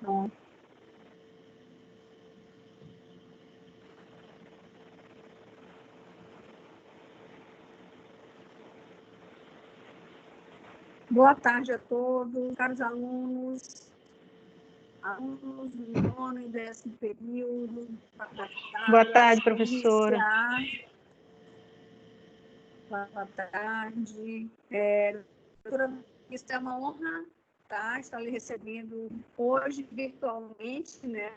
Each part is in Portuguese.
Não. Boa tarde a todos, caros alunos do 9º e 10º período. Boa tarde, professora. Boa tarde. Doutora, isso é uma honra, tá? Estar lhe recebendo hoje, virtualmente, né?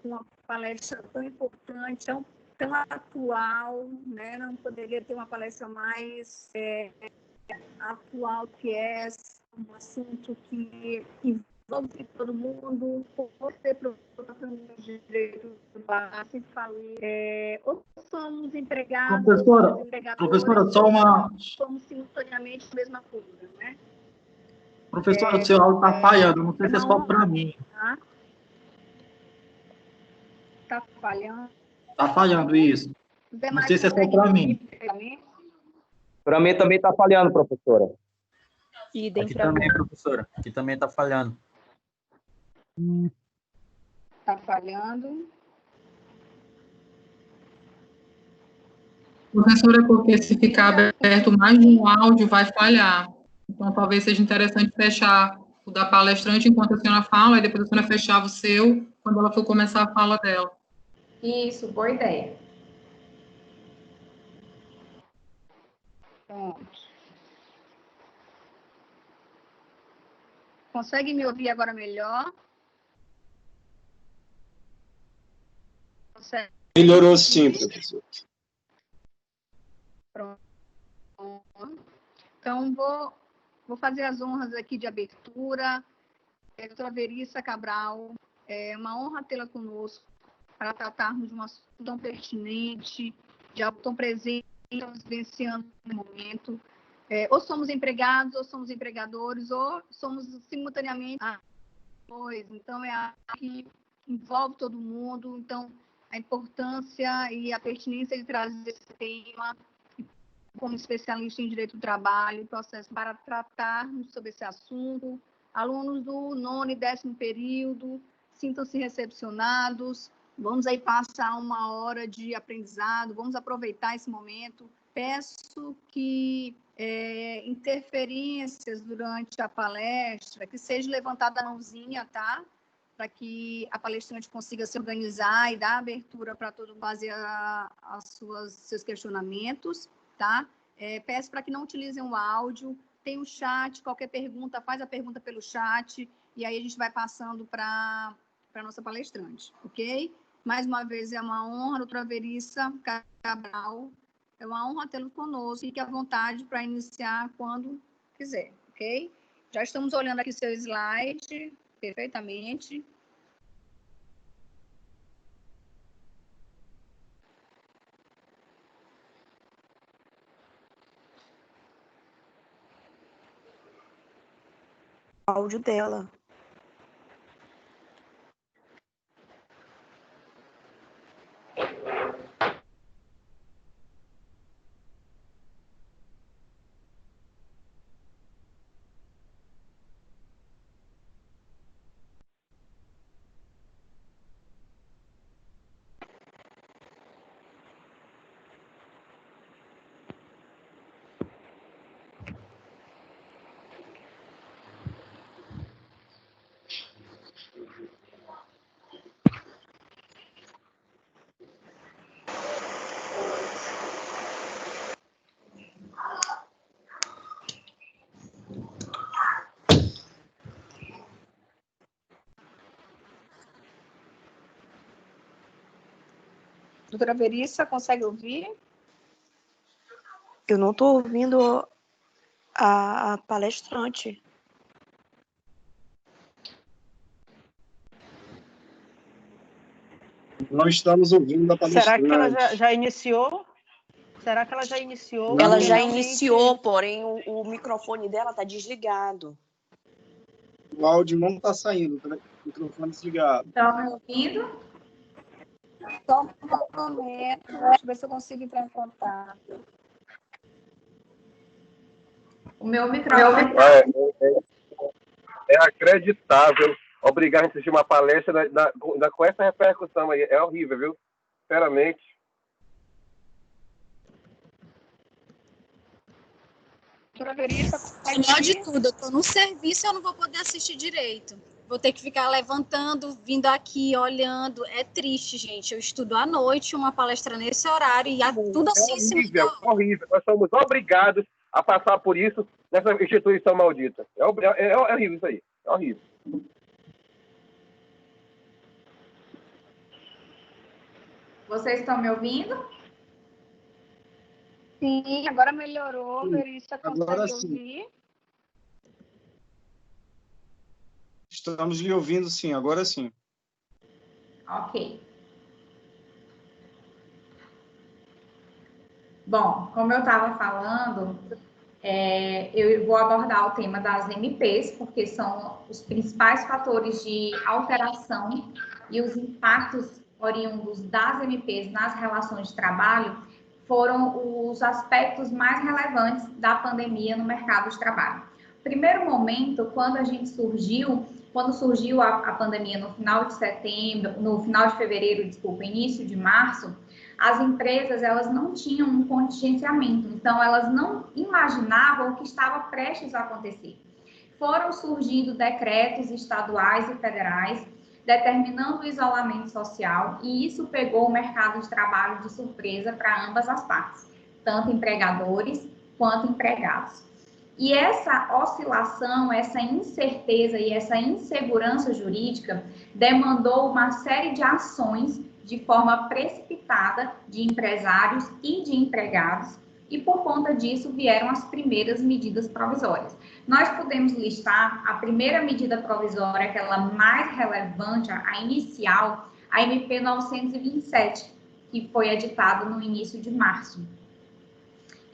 Com uma palestra tão importante, tão atual, né? Não poderia ter uma palestra mais atual que essa, um assunto que envolve todo mundo, por ser professor de direito do base, falei, ou somos empregados, Professora, só uma... somos simultaneamente a mesma coisa, né? Professora, o seu áudio está falhando, não sei se é só para mim. Está falhando? Está falhando, isso. Não sei se é só para mim. Para mim também está falhando, professora. Aqui também, professora. Aqui também está falhando. Está falhando. Professora, porque se ficar aberto mais de um áudio, vai falhar. Então, talvez seja interessante fechar o da palestrante enquanto a senhora fala, e depois a senhora fechava o seu quando ela for começar a fala dela. Isso, boa ideia. Pronto. Consegue me ouvir agora melhor? Consegue? Melhorou sim, professor. Pronto. Então, vou fazer as honras aqui de abertura. Doutora Verissa Cabral, é uma honra tê-la conosco para tratarmos de um assunto tão pertinente, de algo tão presente, estamos vivenciando no momento. Ou somos empregados, ou somos empregadores, ou somos simultaneamente dois. Então, é algo que envolve todo mundo. Então, a importância e a pertinência de trazer esse tema como especialista em direito do trabalho, processo para tratarmos sobre esse assunto. Alunos do 9º e 10º período, sintam-se recepcionados. Vamos aí passar uma hora de aprendizado, vamos aproveitar esse momento. Peço que interferências durante a palestra, que seja levantada a mãozinha, tá? Para que a palestrante consiga se organizar e dar abertura para todo mundo fazer seus questionamentos, tá? Peço para que não utilizem o áudio. Tem o chat, qualquer pergunta, faz a pergunta pelo chat, e aí a gente vai passando para a nossa palestrante, ok? Mais uma vez, é uma honra, doutora Verissa Cabral, é uma honra tê-lo conosco, fique à vontade para iniciar quando quiser, ok? Já estamos olhando aqui seu slide, perfeitamente. Áudio dela. Doutora Verissa, consegue ouvir? Eu não estou ouvindo a palestrante. Não estamos ouvindo da palestrante. Será que ela já iniciou? Será que ela já iniciou? Ela já iniciou, porém o microfone dela está desligado. O áudio não está saindo, o microfone desligado. Estão me ouvindo? Só um momento, deixa eu ver se eu consigo entrar em contato. O meu microfone... É acreditável. obrigar a gente a assistir uma palestra com essa repercussão aí. É horrível, viu? Sinceramente. Pior de tudo, eu tô no serviço e eu não vou poder assistir direito. Vou ter que ficar levantando, vindo aqui, olhando. É triste, gente. Eu estudo à noite, uma palestra nesse horário e tudo assim. Horrível, horrível. Nós somos obrigados a passar por isso nessa instituição maldita. É horrível isso aí. É horrível. Vocês estão me ouvindo? Sim, agora melhorou. Verissa Agora consegue sim. ouvir? Estamos lhe ouvindo, sim. Agora sim. Ok. Bom, como eu estava falando, eu vou abordar o tema das MPs, porque são os principais fatores de alteração e os impactos oriundos das MPs nas relações de trabalho foram os aspectos mais relevantes da pandemia no mercado de trabalho. Primeiro momento, quando surgiu a pandemia no final de setembro, no final de fevereiro, desculpa, início de março, as empresas elas não tinham um contingenciamento, então elas não imaginavam o que estava prestes a acontecer. Foram surgindo decretos estaduais e federais determinando o isolamento social, e isso pegou o mercado de trabalho de surpresa para ambas as partes, tanto empregadores quanto empregados. E essa oscilação, essa incerteza e essa insegurança jurídica demandou uma série de ações de forma precipitada de empresários e de empregados, e por conta disso vieram as primeiras medidas provisórias. Nós podemos listar a primeira medida provisória, aquela mais relevante, a inicial, a MP 927, que foi editada no início de março.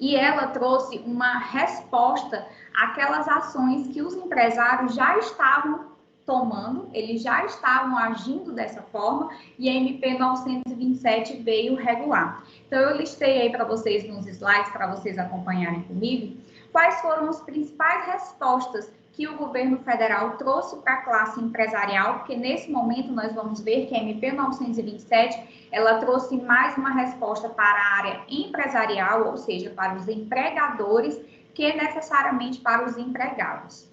E ela trouxe uma resposta àquelas ações que os empresários já estavam tomando, eles já estavam agindo dessa forma, e a MP 927 veio regular. Então, eu listei aí para vocês nos slides, para vocês acompanharem comigo, quais foram as principais respostas que o governo federal trouxe para a classe empresarial, porque nesse momento nós vamos ver que a MP 927, ela trouxe mais uma resposta para a área empresarial, ou seja, para os empregadores, que necessariamente para os empregados.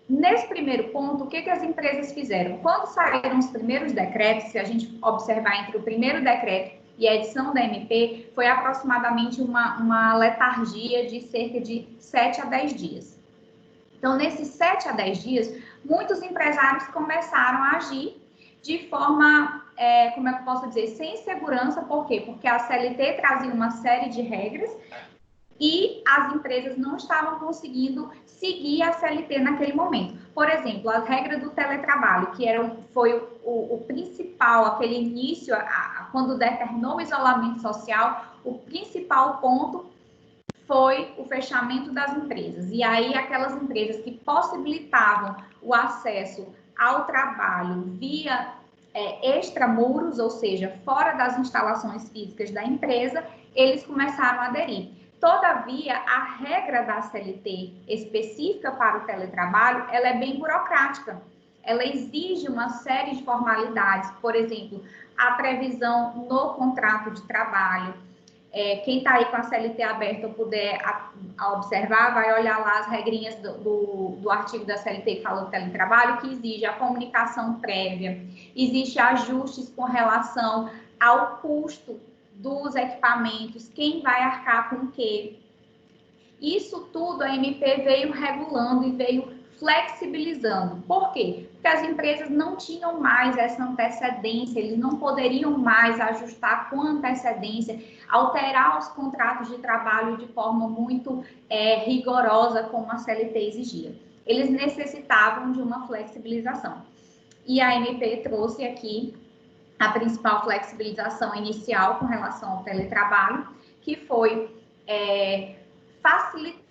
Nesse primeiro ponto, o que as empresas fizeram? Quando saíram os primeiros decretos, se a gente observar entre o primeiro decreto e a edição da MP, foi aproximadamente uma letargia de cerca de 7 a 10 dias. Então, nesses 7 a 10 dias, muitos empresários começaram a agir de forma, como é que eu posso dizer, sem segurança. Por quê? Porque a CLT trazia uma série de regras e as empresas não estavam conseguindo seguir a CLT naquele momento. Por exemplo, a regra do teletrabalho, que foi o principal, aquele início, quando determinou o isolamento social, o principal ponto foi o fechamento das empresas. E aí, aquelas empresas que possibilitavam o acesso ao trabalho via extramuros, ou seja, fora das instalações físicas da empresa, eles começaram a aderir. Todavia, a regra da CLT específica para o teletrabalho, ela é bem burocrática. Ela exige uma série de formalidades, por exemplo, a previsão no contrato de trabalho. Quem está aí com a CLT aberta ou puder observar, vai olhar lá as regrinhas do artigo da CLT que fala do teletrabalho, que exige a comunicação prévia, existe ajustes com relação ao custo dos equipamentos, quem vai arcar com o quê. Isso tudo a MP veio regulando e veio flexibilizando. Por quê? Porque as empresas não tinham mais essa antecedência, eles não poderiam mais ajustar com antecedência, alterar os contratos de trabalho de forma muito rigorosa, como a CLT exigia. Eles necessitavam de uma flexibilização. E a MP trouxe aqui a principal flexibilização inicial com relação ao teletrabalho, que foi facilitar,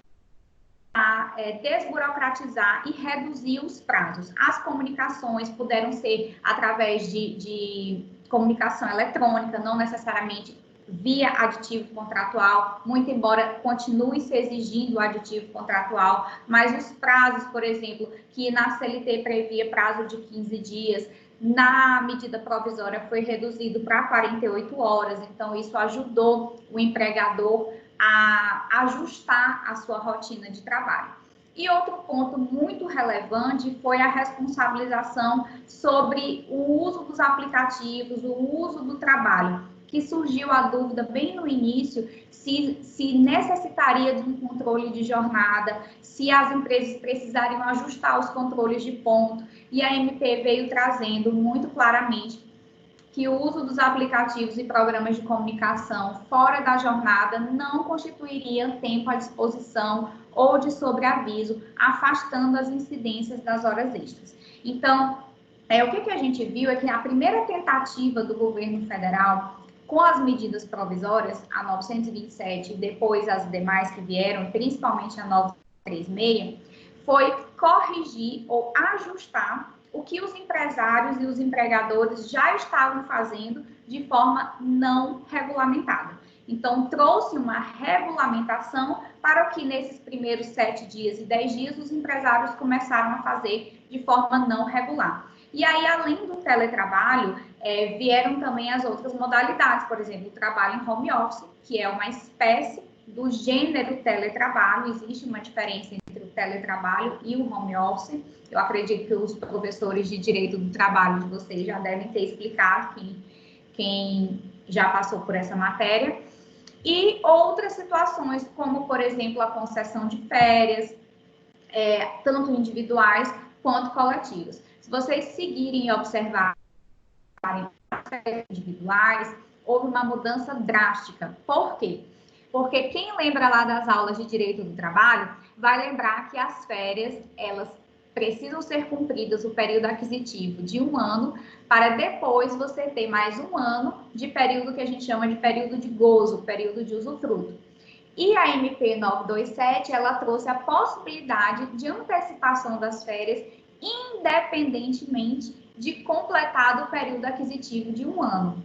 desburocratizar e reduzir os prazos. As comunicações puderam ser através de comunicação eletrônica, não necessariamente via aditivo contratual, muito embora continue se exigindo o aditivo contratual, mas os prazos, por exemplo, que na CLT previa prazo de 15 dias, na medida provisória foi reduzido para 48 horas, então isso ajudou o empregador a ajustar a sua rotina de trabalho. E outro ponto muito relevante foi a responsabilização sobre o uso dos aplicativos, o uso do trabalho, que surgiu a dúvida bem no início se necessitaria de um controle de jornada, se as empresas precisariam ajustar os controles de ponto, e a MP veio trazendo muito claramente que o uso dos aplicativos e programas de comunicação fora da jornada não constituiria tempo à disposição ou de sobreaviso, afastando as incidências das horas extras. Então, o que a gente viu é que a primeira tentativa do governo federal, com as medidas provisórias, a 927 e depois as demais que vieram, principalmente a 936, foi corrigir ou ajustar o que os empresários e os empregadores já estavam fazendo de forma não regulamentada. Então, trouxe uma regulamentação para o que nesses primeiros 7 dias e 10 dias os empresários começaram a fazer de forma não regular. E aí, além do teletrabalho, vieram também as outras modalidades, por exemplo, o trabalho em home office, que é uma espécie do gênero teletrabalho. Existe uma diferença entre o teletrabalho e o home office. Eu acredito que os professores de direito do trabalho de vocês já devem ter explicado, quem já passou por essa matéria. E outras situações, como, por exemplo, a concessão de férias, tanto individuais quanto coletivas. Se vocês seguirem e observarem as férias individuais, houve uma mudança drástica. Por quê? Porque quem lembra lá das aulas de direito do trabalho, vai lembrar que as férias, elas precisam ser cumpridas o período aquisitivo de 1 ano, para depois você ter mais 1 ano de período que a gente chama de período de gozo, período de usufruto. E a MP 927, ela trouxe a possibilidade de antecipação das férias, independentemente de completado o período aquisitivo de 1 ano.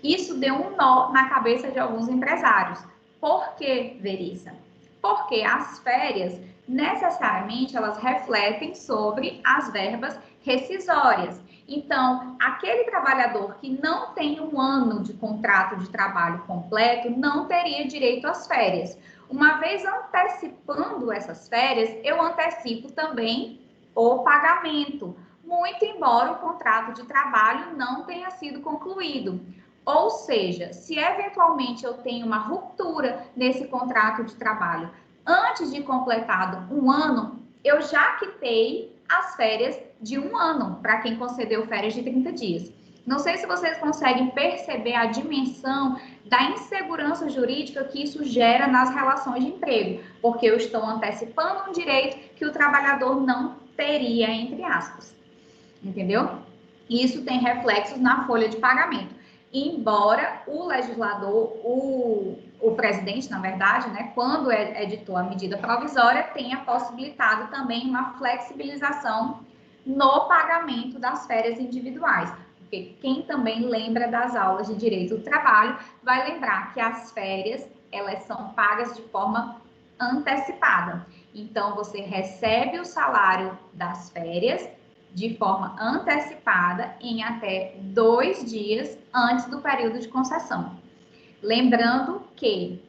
Isso deu um nó na cabeça de alguns empresários. Por que, Verissa? Porque as férias, necessariamente, elas refletem sobre as verbas rescisórias. Então, aquele trabalhador que não tem 1 ano de contrato de trabalho completo não teria direito às férias. Uma vez antecipando essas férias, eu antecipo também o pagamento, muito embora o contrato de trabalho não tenha sido concluído. Ou seja, se eventualmente eu tenho uma ruptura nesse contrato de trabalho antes de completado 1 ano, eu já quitei as férias de 1 ano, para quem concedeu férias de 30 dias. Não sei se vocês conseguem perceber a dimensão da insegurança jurídica que isso gera nas relações de emprego, porque eu estou antecipando um direito que o trabalhador não teria, entre aspas. Entendeu? Isso tem reflexos na folha de pagamento. Embora o legislador, o presidente, na verdade, né, quando editou a medida provisória, tenha possibilitado também uma flexibilização no pagamento das férias individuais. Porque quem também lembra das aulas de direito do trabalho vai lembrar que as férias, elas são pagas de forma antecipada. Então, você recebe o salário das férias de forma antecipada em até 2 dias antes do período de concessão. Lembrando que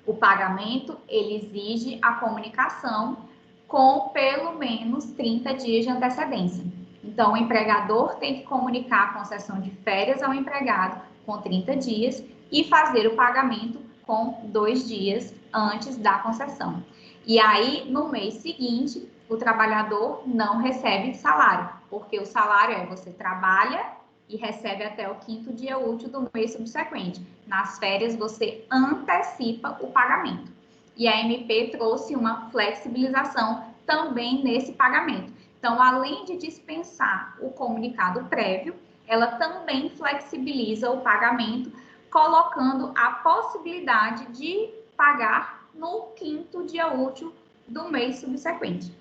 o pagamento, ele exige a comunicação com pelo menos 30 dias de antecedência. Então, o empregador tem que comunicar a concessão de férias ao empregado com 30 dias e fazer o pagamento com 2 dias antes da concessão. E aí, no mês seguinte, o trabalhador não recebe salário, porque o salário você trabalha e recebe até o 5º dia útil do mês subsequente. Nas férias, você antecipa o pagamento. E a MP trouxe uma flexibilização também nesse pagamento. Então, além de dispensar o comunicado prévio, ela também flexibiliza o pagamento, colocando a possibilidade de pagar no 5º dia útil do mês subsequente.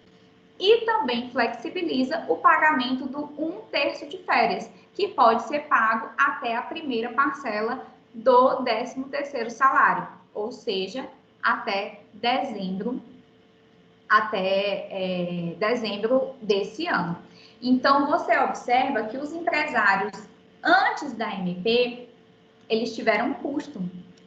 E também flexibiliza o pagamento do 1/3 de férias, que pode ser pago até a primeira parcela do 13º salário, ou seja, até dezembro desse ano. Então, você observa que os empresários, antes da MP, eles tiveram um custo,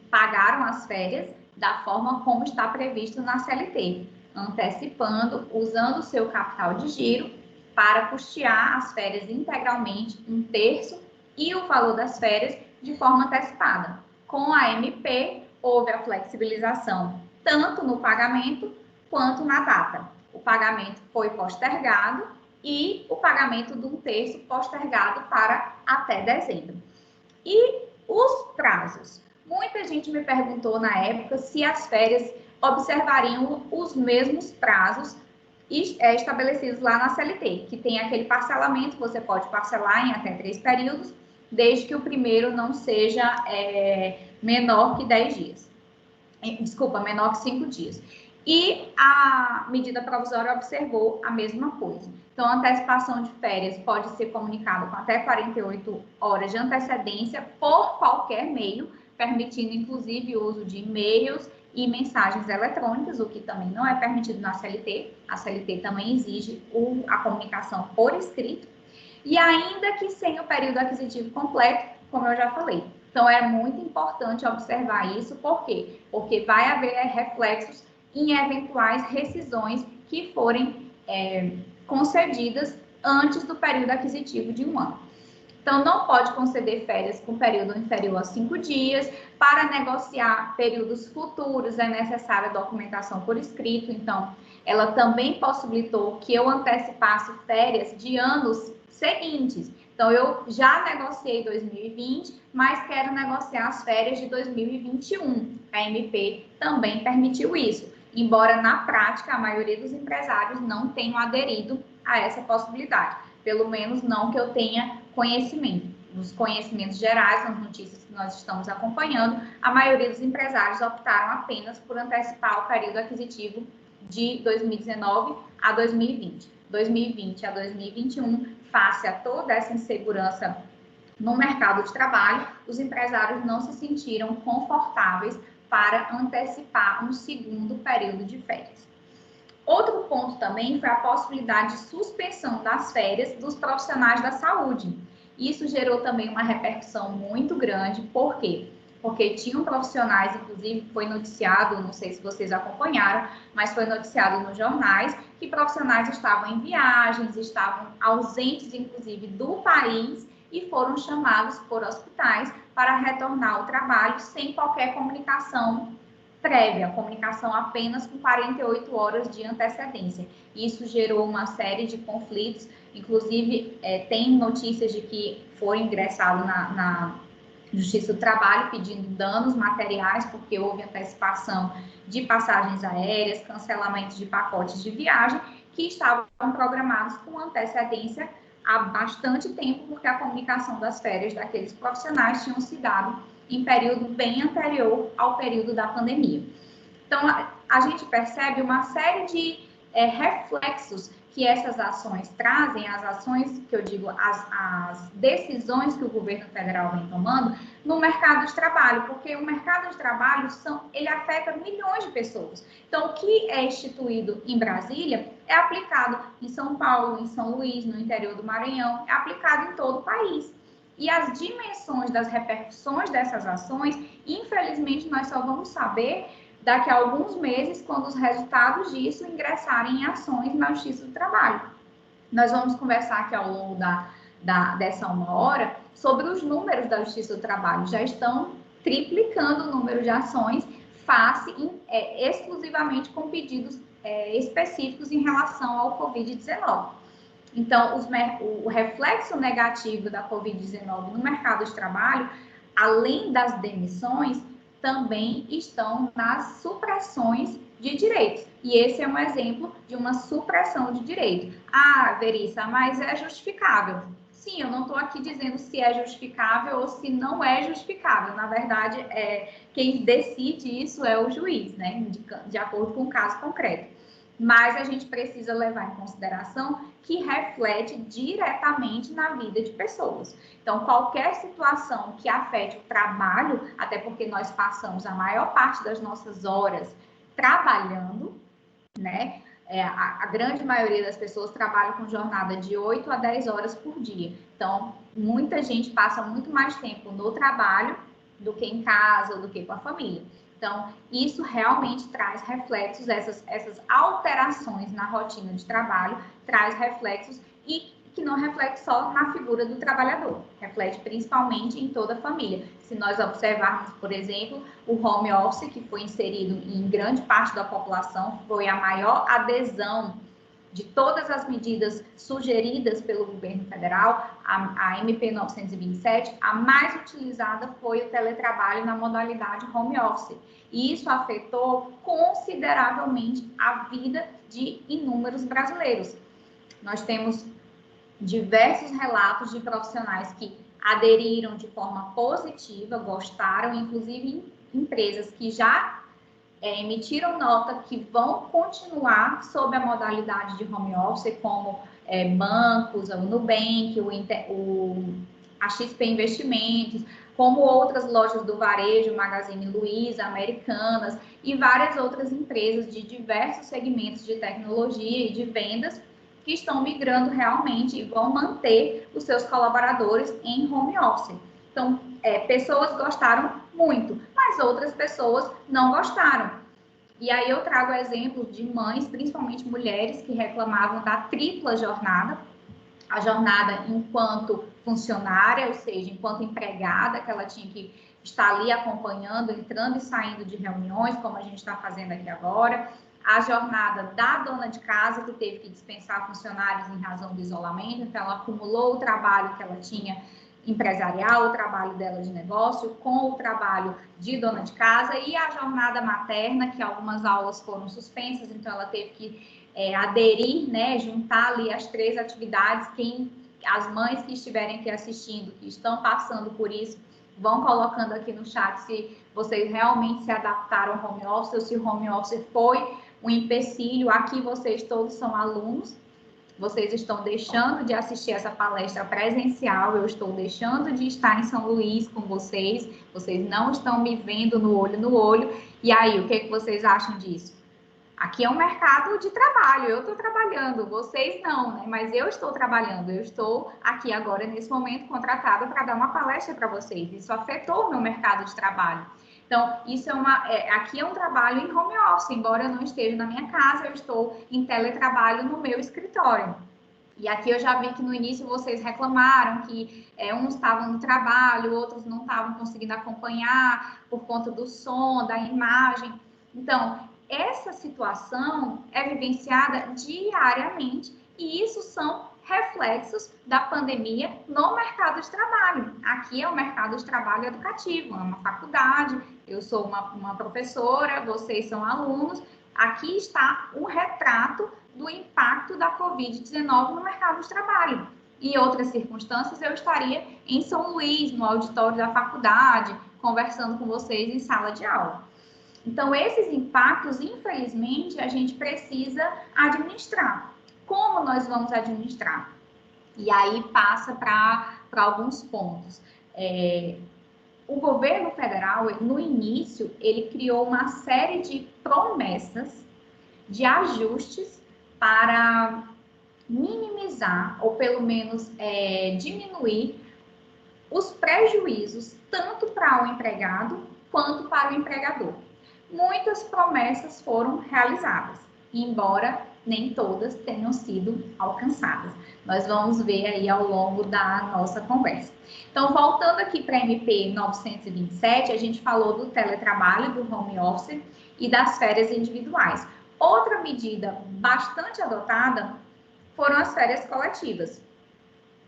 pagaram as férias da forma como está previsto na CLT, antecipando, usando o seu capital de giro para custear as férias integralmente, 1/3, e o valor das férias de forma antecipada. Com a MP, houve a flexibilização tanto no pagamento quanto na data. O pagamento foi postergado e o pagamento de 1/3 postergado para até dezembro. E os prazos? Muita gente me perguntou na época se as férias observariam os mesmos prazos estabelecidos lá na CLT, que tem aquele parcelamento, você pode parcelar em até 3 períodos, desde que o primeiro não seja menor que 10 dias. Desculpa, menor que 5 dias. E a medida provisória observou a mesma coisa. Então, a antecipação de férias pode ser comunicada com até 48 horas de antecedência por qualquer meio, permitindo, inclusive, o uso de e-mails e mensagens eletrônicas, o que também não é permitido na CLT. A CLT também exige a comunicação por escrito. E ainda que sem o período aquisitivo completo, como eu já falei. Então, é muito importante observar isso. Por quê? Porque vai haver reflexos em eventuais rescisões que forem concedidas antes do período aquisitivo de 1 ano. Então, não pode conceder férias com período inferior a 5 dias. Para negociar períodos futuros, é necessária documentação por escrito. Então, ela também possibilitou que eu antecipasse férias de anos seguintes. Então, eu já negociei 2020, mas quero negociar as férias de 2021. A MP também permitiu isso, embora na prática a maioria dos empresários não tenham aderido a essa possibilidade, pelo menos não que eu tenha conhecimento. Nos conhecimentos gerais, nas notícias que nós estamos acompanhando, a maioria dos empresários optaram apenas por antecipar o período aquisitivo de 2019 a 2020. 2020 a 2021, face a toda essa insegurança no mercado de trabalho, os empresários não se sentiram confortáveis para antecipar um segundo período de férias. Outro ponto também foi a possibilidade de suspensão das férias dos profissionais da saúde. Isso gerou também uma repercussão muito grande. Por quê? Porque tinham profissionais, inclusive foi noticiado, não sei se vocês acompanharam, mas foi noticiado nos jornais, que profissionais estavam em viagens, estavam ausentes, inclusive, do país e foram chamados por hospitais para retornar ao trabalho sem qualquer comunicação prévia, comunicação apenas com 48 horas de antecedência. Isso gerou uma série de conflitos, inclusive tem notícias de que foi ingressado na Justiça do Trabalho pedindo danos materiais, porque houve antecipação de passagens aéreas, cancelamento de pacotes de viagem, que estavam programados com antecedência há bastante tempo, porque a comunicação das férias daqueles profissionais tinham se dado em período bem anterior ao período da pandemia. Então, a gente percebe uma série de reflexos que essas ações trazem, as ações, que eu digo, as decisões que o governo federal vem tomando no mercado de trabalho, porque o mercado de trabalho, ele afeta milhões de pessoas. Então, o que é instituído em Brasília é aplicado em São Paulo, em São Luís, no interior do Maranhão, é aplicado em todo o país. E as dimensões das repercussões dessas ações, infelizmente, nós só vamos saber daqui a alguns meses, quando os resultados disso ingressarem em ações na Justiça do Trabalho. Nós vamos conversar aqui ao longo dessa 1 hora sobre os números da Justiça do Trabalho. Já estão triplicando o número de ações exclusivamente com pedidos específicos em relação ao Covid-19. Então, o reflexo negativo da Covid-19 no mercado de trabalho, além das demissões, também estão nas supressões de direitos. E esse é um exemplo de uma supressão de direito. Ah, Verissa, mas é justificável. Sim, eu não estou aqui dizendo se é justificável ou se não é justificável. Na verdade, quem decide isso é o juiz, né? De acordo com o caso concreto. mas a gente precisa levar em consideração que reflete diretamente na vida de pessoas. Então, qualquer situação que afete o trabalho, até porque nós passamos a maior parte das nossas horas trabalhando, né? A grande maioria das pessoas trabalha com jornada de 8 a 10 horas por dia. Então, muita gente passa muito mais tempo no trabalho do que em casa ou do que com a família. Então, isso realmente traz reflexos, essas alterações na rotina de trabalho, traz reflexos e que não reflete só na figura do trabalhador, reflete principalmente em toda a família. Se nós observarmos, por exemplo, o home office, que foi inserido em grande parte da população, foi a maior adesão de todas as medidas sugeridas pelo governo federal, a MP 927, a mais utilizada foi o teletrabalho na modalidade home office. E isso afetou consideravelmente a vida de inúmeros brasileiros. Nós temos diversos relatos de profissionais que aderiram de forma positiva, gostaram, inclusive empresas que já emitiram nota que vão continuar sob a modalidade de home office, como bancos, o Nubank, a XP Investimentos, como outras lojas do varejo, Magazine Luiza, Americanas e várias outras empresas de diversos segmentos de tecnologia e de vendas que estão migrando realmente e vão manter os seus colaboradores em home office. Então, pessoas gostaram muito, mas outras pessoas não gostaram. E aí eu trago exemplos de mães, principalmente mulheres, que reclamavam da tripla jornada, a jornada enquanto funcionária, ou seja, enquanto empregada, que ela tinha que estar ali acompanhando, entrando e saindo de reuniões, como a gente está fazendo aqui agora, a jornada da dona de casa, que teve que dispensar funcionários em razão do isolamento, então ela acumulou o trabalho que ela tinha empresarial, o trabalho dela de negócio, com o trabalho de dona de casa, e a jornada materna, que algumas aulas foram suspensas, então ela teve que aderir, né, juntar ali as 3 atividades. As mães que estiverem aqui assistindo, que estão passando por isso, vão colocando aqui no chat se vocês realmente se adaptaram ao home office, ou se o home office foi um empecilho. Aqui vocês todos são alunos, vocês estão deixando de assistir essa palestra presencial, eu estou deixando de estar em São Luís com vocês, vocês não estão me vendo no olho, e aí, o que vocês acham disso? Aqui é um mercado de trabalho, eu estou trabalhando, vocês não, né? Mas eu estou trabalhando, eu estou aqui agora, nesse momento, contratada para dar uma palestra para vocês. Isso afetou o meu mercado de trabalho. Então, isso aqui é um trabalho em home office, embora eu não esteja na minha casa, eu estou em teletrabalho no meu escritório. E aqui eu já vi que no início vocês reclamaram que uns estavam no trabalho, outros não estavam conseguindo acompanhar por conta do som, da imagem. Então, essa situação é vivenciada diariamente e isso são reflexos da pandemia no mercado de trabalho. Aqui é o mercado de trabalho educativo, é uma faculdade, eu sou uma professora, vocês são alunos. Aqui está um retrato do impacto da Covid-19 no mercado de trabalho. Em outras circunstâncias, eu estaria em São Luís, no auditório da faculdade, conversando com vocês em sala de aula. Então, esses impactos, infelizmente, a gente precisa administrar. Como nós vamos administrar? E aí passa para alguns pontos. O governo federal, no início, ele criou uma série de promessas de ajustes para minimizar, ou pelo menos diminuir, os prejuízos, tanto para o empregado quanto para o empregador. Muitas promessas foram realizadas, embora nem todas tenham sido alcançadas. Nós vamos ver aí ao longo da nossa conversa. Então, voltando aqui para a MP 927, a gente falou do teletrabalho, do home office e das férias individuais. Outra medida bastante adotada foram as férias coletivas.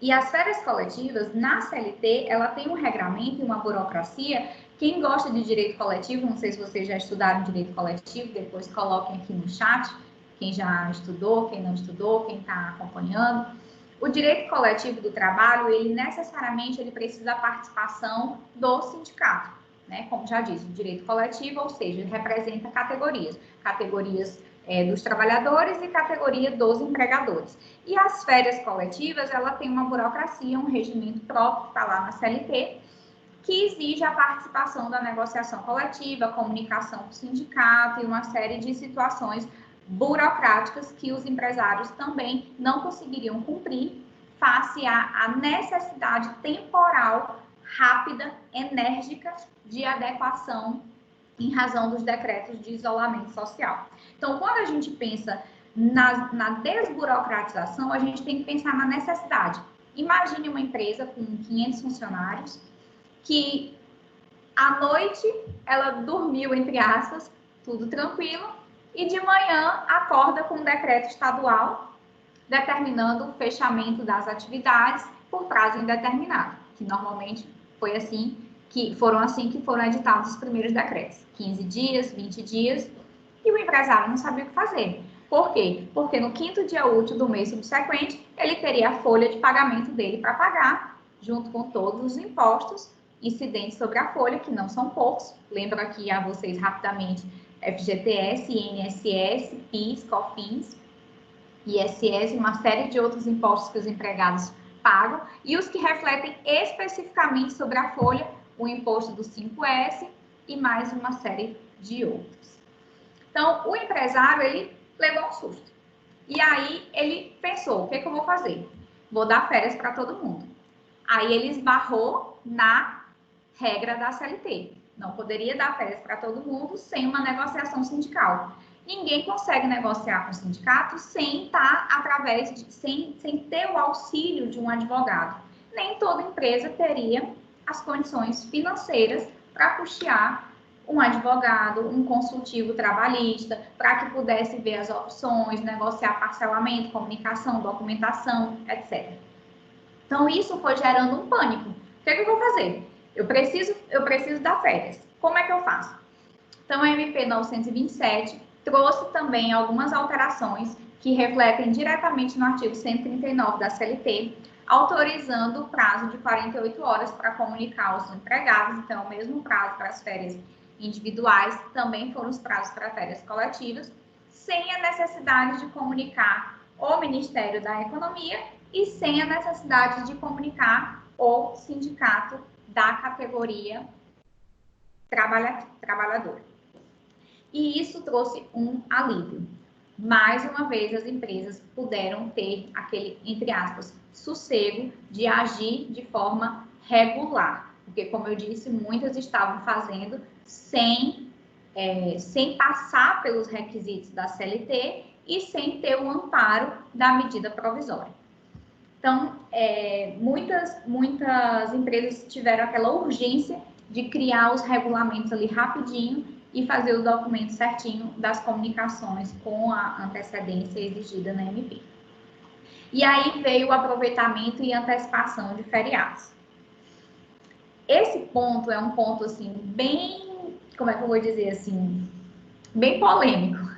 E as férias coletivas, na CLT, ela tem um regramento e uma burocracia. Quem gosta de direito coletivo, não sei se vocês já estudaram direito coletivo, depois coloquem aqui no chat, quem já estudou, quem não estudou, quem está acompanhando. O direito coletivo do trabalho, ele necessariamente precisa da participação do sindicato, né? Como já disse, o direito coletivo, ou seja, ele representa categorias dos trabalhadores e categoria dos empregadores. E as férias coletivas, ela tem uma burocracia, um regimento próprio, está lá na CLT, que exige a participação da negociação coletiva, comunicação com o sindicato e uma série de situações burocráticas que os empresários também não conseguiriam cumprir face à necessidade temporal, rápida, enérgica de adequação em razão dos decretos de isolamento social. Então, quando a gente pensa na desburocratização, a gente tem que pensar na necessidade. Imagine uma empresa com 500 funcionários que à noite ela dormiu, entre aspas, tudo tranquilo, e de manhã acorda com um decreto estadual determinando o fechamento das atividades por prazo indeterminado, que normalmente foi assim, que foram editados os primeiros decretos, 15 dias, 20 dias, e o empresário não sabia o que fazer. Por quê? Porque no 5º dia útil do mês subsequente, ele teria a folha de pagamento dele para pagar, junto com todos os impostos incidentes sobre a folha, que não são poucos. Lembro aqui a vocês rapidamente, FGTS, INSS, PIS, COFINS, ISS, uma série de outros impostos que os empregados pagam, e os que refletem especificamente sobre a folha, o imposto do 5S e mais uma série de outros. Então, o empresário, ele levou um susto. E aí, ele pensou, o que eu vou fazer? Vou dar férias para todo mundo. Aí, ele esbarrou na regra da CLT. Não poderia dar férias para todo mundo sem uma negociação sindical. Ninguém consegue negociar com o sindicato sem ter o auxílio de um advogado. Nem toda empresa teria as condições financeiras para custear um advogado, um consultivo trabalhista, para que pudesse ver as opções, negociar parcelamento, comunicação, documentação, etc. Então, isso foi gerando um pânico. O que eu vou fazer? Eu preciso dar férias. Como é que eu faço? Então, a MP 927 trouxe também algumas alterações que refletem diretamente no artigo 139 da CLT, autorizando o prazo de 48 horas para comunicar aos empregados. Então, o mesmo prazo para as férias individuais, também foram os prazos para férias coletivas, sem a necessidade de comunicar o Ministério da Economia e sem a necessidade de comunicar o sindicato da categoria trabalhadora. E isso trouxe um alívio. Mais uma vez, as empresas puderam ter aquele, entre aspas, sossego de agir de forma regular. Porque, como eu disse, muitas estavam fazendo sem passar pelos requisitos da CLT e sem ter o amparo da medida provisória. Então, muitas empresas tiveram aquela urgência de criar os regulamentos ali rapidinho e fazer o documento certinho das comunicações com a antecedência exigida na MP. E aí veio o aproveitamento e antecipação de feriados. Esse ponto é um ponto, assim, bem, como é que eu vou dizer, assim, bem polêmico.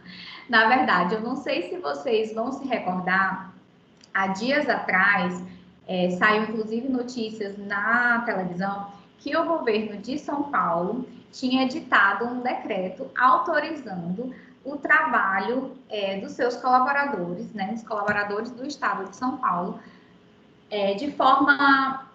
Na verdade, eu não sei se vocês vão se recordar, há dias atrás, saiu inclusive notícias na televisão, que o governo de São Paulo tinha editado um decreto autorizando o trabalho dos seus colaboradores, né, dos colaboradores do Estado de São Paulo, de forma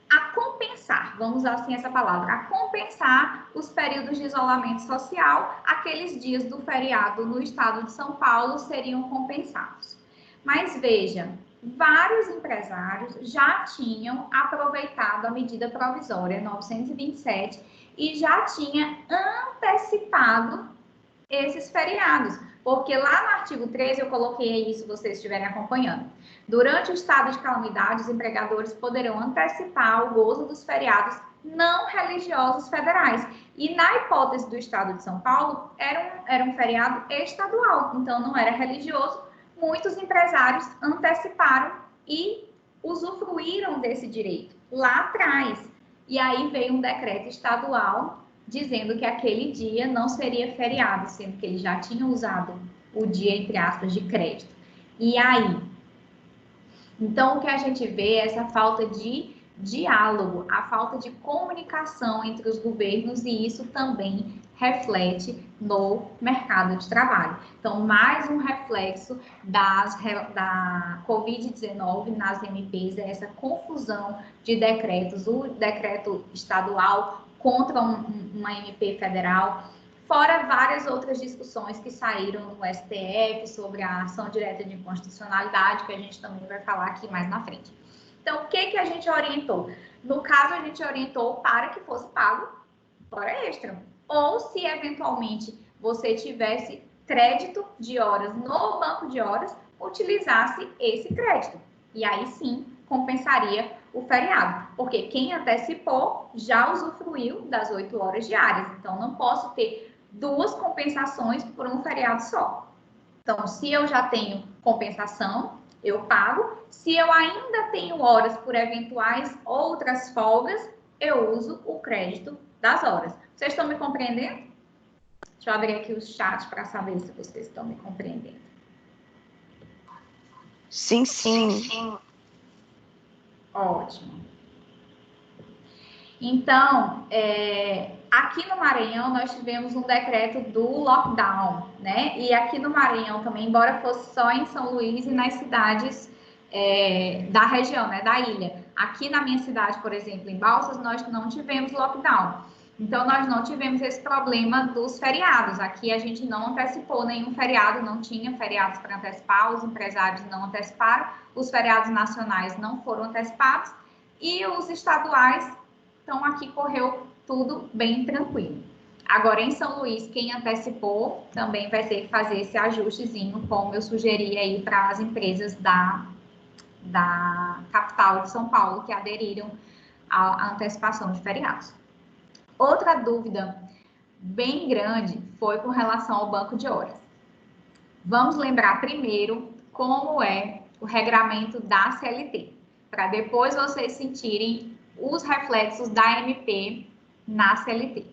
a compensar, vamos usar assim essa palavra, a compensar os períodos de isolamento social, aqueles dias do feriado no Estado de São Paulo seriam compensados. Mas veja, vários empresários já tinham aproveitado a medida provisória 927 e já tinha antecipado esses feriados, porque lá no artigo 13 eu coloquei aí, se vocês estiverem acompanhando. Durante o estado de calamidade, os empregadores poderão antecipar o gozo dos feriados não religiosos federais. E na hipótese do estado de São Paulo, era um feriado estadual, então não era religioso. Muitos empresários anteciparam e usufruíram desse direito lá atrás. E aí veio um decreto estadual dizendo que aquele dia não seria feriado, sendo que eles já tinham usado o dia, entre aspas, de crédito. E aí? Então, o que a gente vê é essa falta de diálogo, a falta de comunicação entre os governos, e isso também reflete no mercado de trabalho. Então, mais um reflexo da Covid-19 nas MPs é essa confusão de decretos, o decreto estadual contra uma MP federal, fora várias outras discussões que saíram no STF sobre a ação direta de inconstitucionalidade, que a gente também vai falar aqui mais na frente. Então, o que a gente orientou? No caso, a gente orientou para que fosse pago hora extra. Ou se eventualmente você tivesse crédito de horas no banco de horas, utilizasse esse crédito. E aí sim compensaria o feriado. Porque quem antecipou já usufruiu das 8 horas diárias. Então não posso ter duas compensações por um feriado só. Então, se eu já tenho compensação, eu pago. Se eu ainda tenho horas por eventuais outras folgas, eu uso o crédito das horas. Vocês estão me compreendendo? Deixa eu abrir aqui o chat para saber se vocês estão me compreendendo. Sim, sim. Ótimo. Então, aqui no Maranhão, nós tivemos um decreto do lockdown, né? E aqui no Maranhão também, embora fosse só em São Luís e nas cidades da região, né, da ilha. Aqui na minha cidade, por exemplo, em Balsas, nós não tivemos lockdown. Então, nós não tivemos esse problema dos feriados. Aqui a gente não antecipou nenhum feriado, não tinha feriados para antecipar, os empresários não anteciparam, os feriados nacionais não foram antecipados e os estaduais, então aqui correu tudo bem tranquilo. Agora, em São Luís, quem antecipou também vai ter que fazer esse ajustezinho, como eu sugeri aí para as empresas da capital de São Paulo, que aderiram à antecipação de feriados. Outra dúvida bem grande foi com relação ao banco de horas. Vamos lembrar primeiro como é o regramento da CLT, para depois vocês sentirem os reflexos da MP na CLT.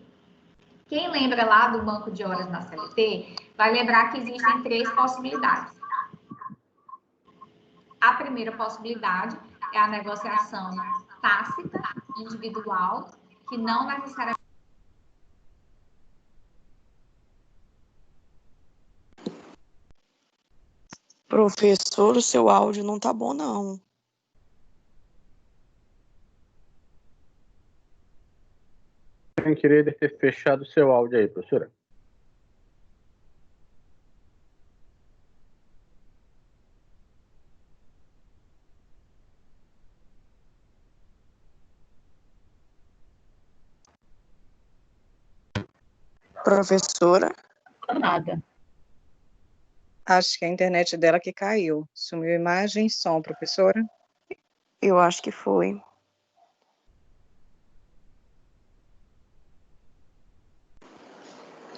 Quem lembra lá do banco de horas na CLT, vai lembrar que existem 3 possibilidades. A primeira possibilidade é a negociação tácita, individual, que não necessariamente... Professor, o seu áudio não tá bom, não. Sem querer ter fechado o seu áudio aí, professora. Professora? Nada. Acho que a internet dela que caiu. Sumiu imagem e som, professora. Eu acho que foi.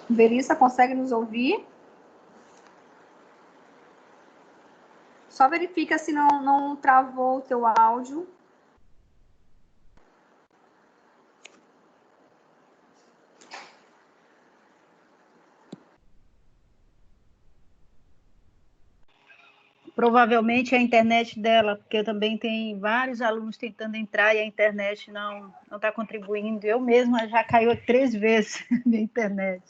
Verissa, consegue nos ouvir? Só verifica se não travou o teu áudio. Provavelmente é a internet dela, porque também tem vários alunos tentando entrar e a internet não está contribuindo. Eu mesma já caiu 3 vezes minha internet.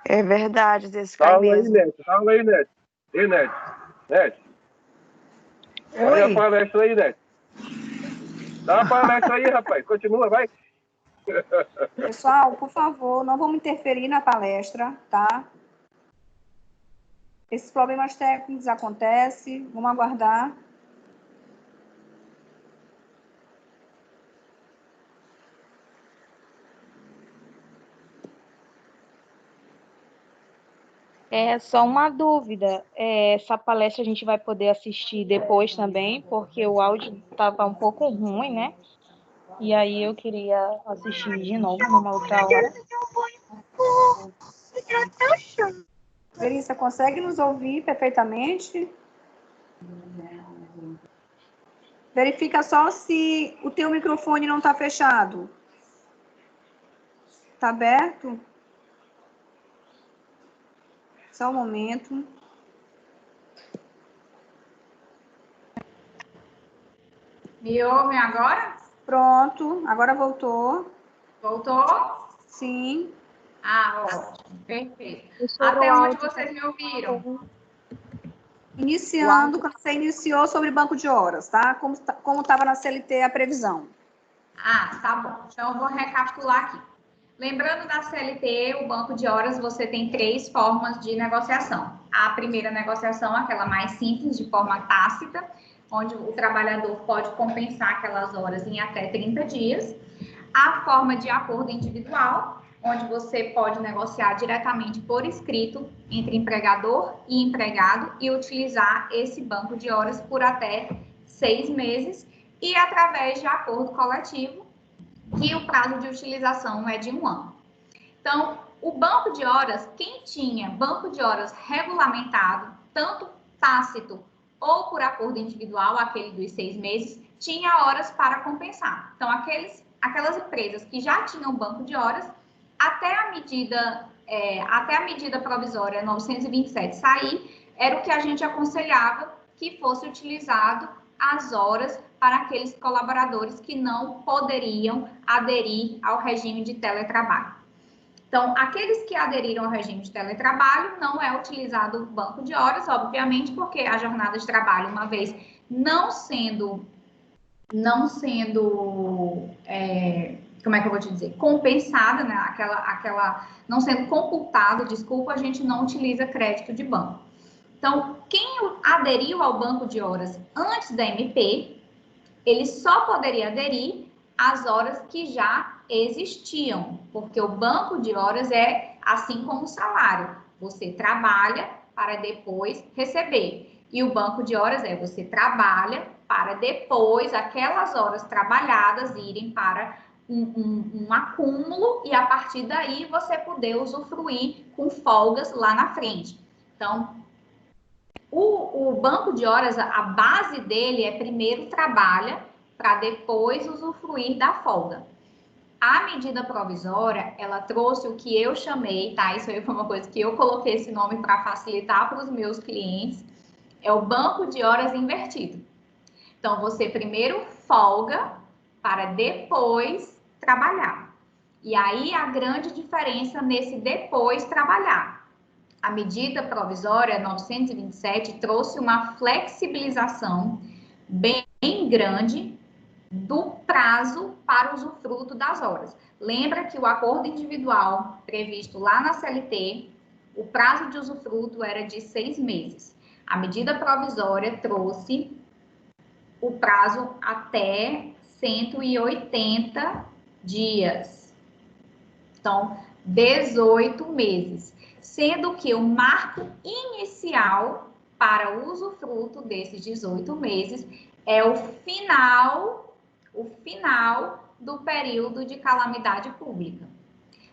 É verdade, desse cai mesmo. Fala aí, Net. Ei, Net. Net. Olha a palestra aí, Net. Dá uma palestra aí, rapaz. Continua, vai. Pessoal, por favor, não vamos interferir na palestra, tá? Esses problemas técnicos acontecem, vamos aguardar. É só uma dúvida, essa palestra a gente vai poder assistir depois também, porque o áudio estava um pouco ruim, né? E aí eu queria assistir de novo numa outra hora. Verissa, consegue nos ouvir perfeitamente? Verifica só se o teu microfone não está fechado. Está aberto? Só um momento. Me ouvem agora? Pronto, agora voltou. Voltou? Sim. Ah, ótimo, perfeito. Até onde vocês me ouviram? Iniciando, quando você iniciou sobre banco de horas, tá? Como estava na CLT a previsão. Ah, tá bom. Então, eu vou recapitular aqui. Lembrando da CLT, o banco de horas, você tem 3 formas de negociação. A primeira negociação, aquela mais simples, de forma tácita, onde o trabalhador pode compensar aquelas horas em até 30 dias. A forma de acordo individual, onde você pode negociar diretamente por escrito entre empregador e empregado e utilizar esse banco de horas por até 6 meses, e através de acordo coletivo, que o prazo de utilização é de 1 ano. Então, o banco de horas, quem tinha banco de horas regulamentado, tanto tácito ou por acordo individual, aquele dos 6 meses, tinha horas para compensar. Então, aquelas empresas que já tinham banco de horas, até a medida provisória 927 sair, era o que a gente aconselhava que fosse utilizado as horas para aqueles colaboradores que não poderiam aderir ao regime de teletrabalho. Então, aqueles que aderiram ao regime de teletrabalho, não é utilizado o banco de horas, obviamente, porque a jornada de trabalho, uma vez não sendo como é que eu vou te dizer, compensada, né? Não sendo computado, desculpa, a gente não utiliza crédito de banco. Então, quem aderiu ao banco de horas antes da MP, ele só poderia aderir às horas que já existiam, porque o banco de horas é assim como o salário. Você trabalha para depois receber. E o banco de horas é você trabalha para depois aquelas horas trabalhadas irem para um acúmulo e a partir daí você poder usufruir com folgas lá na frente. Então, o banco de horas, a base dele é primeiro trabalha para depois usufruir da folga. A medida provisória, ela trouxe o que eu chamei, tá? Isso aí foi uma coisa que eu coloquei esse nome para facilitar para os meus clientes, é o banco de horas invertido. Então, você primeiro folga para depois trabalhar. E aí, a grande diferença nesse depois trabalhar. A medida provisória 927 trouxe uma flexibilização bem grande do prazo para usufruto das horas. Lembra que o acordo individual previsto lá na CLT, o prazo de usufruto era de 6 meses. A medida provisória trouxe o prazo até 180 dias. Então, 18 meses. Sendo que o marco inicial para o usufruto desses 18 meses é o final do período de calamidade pública.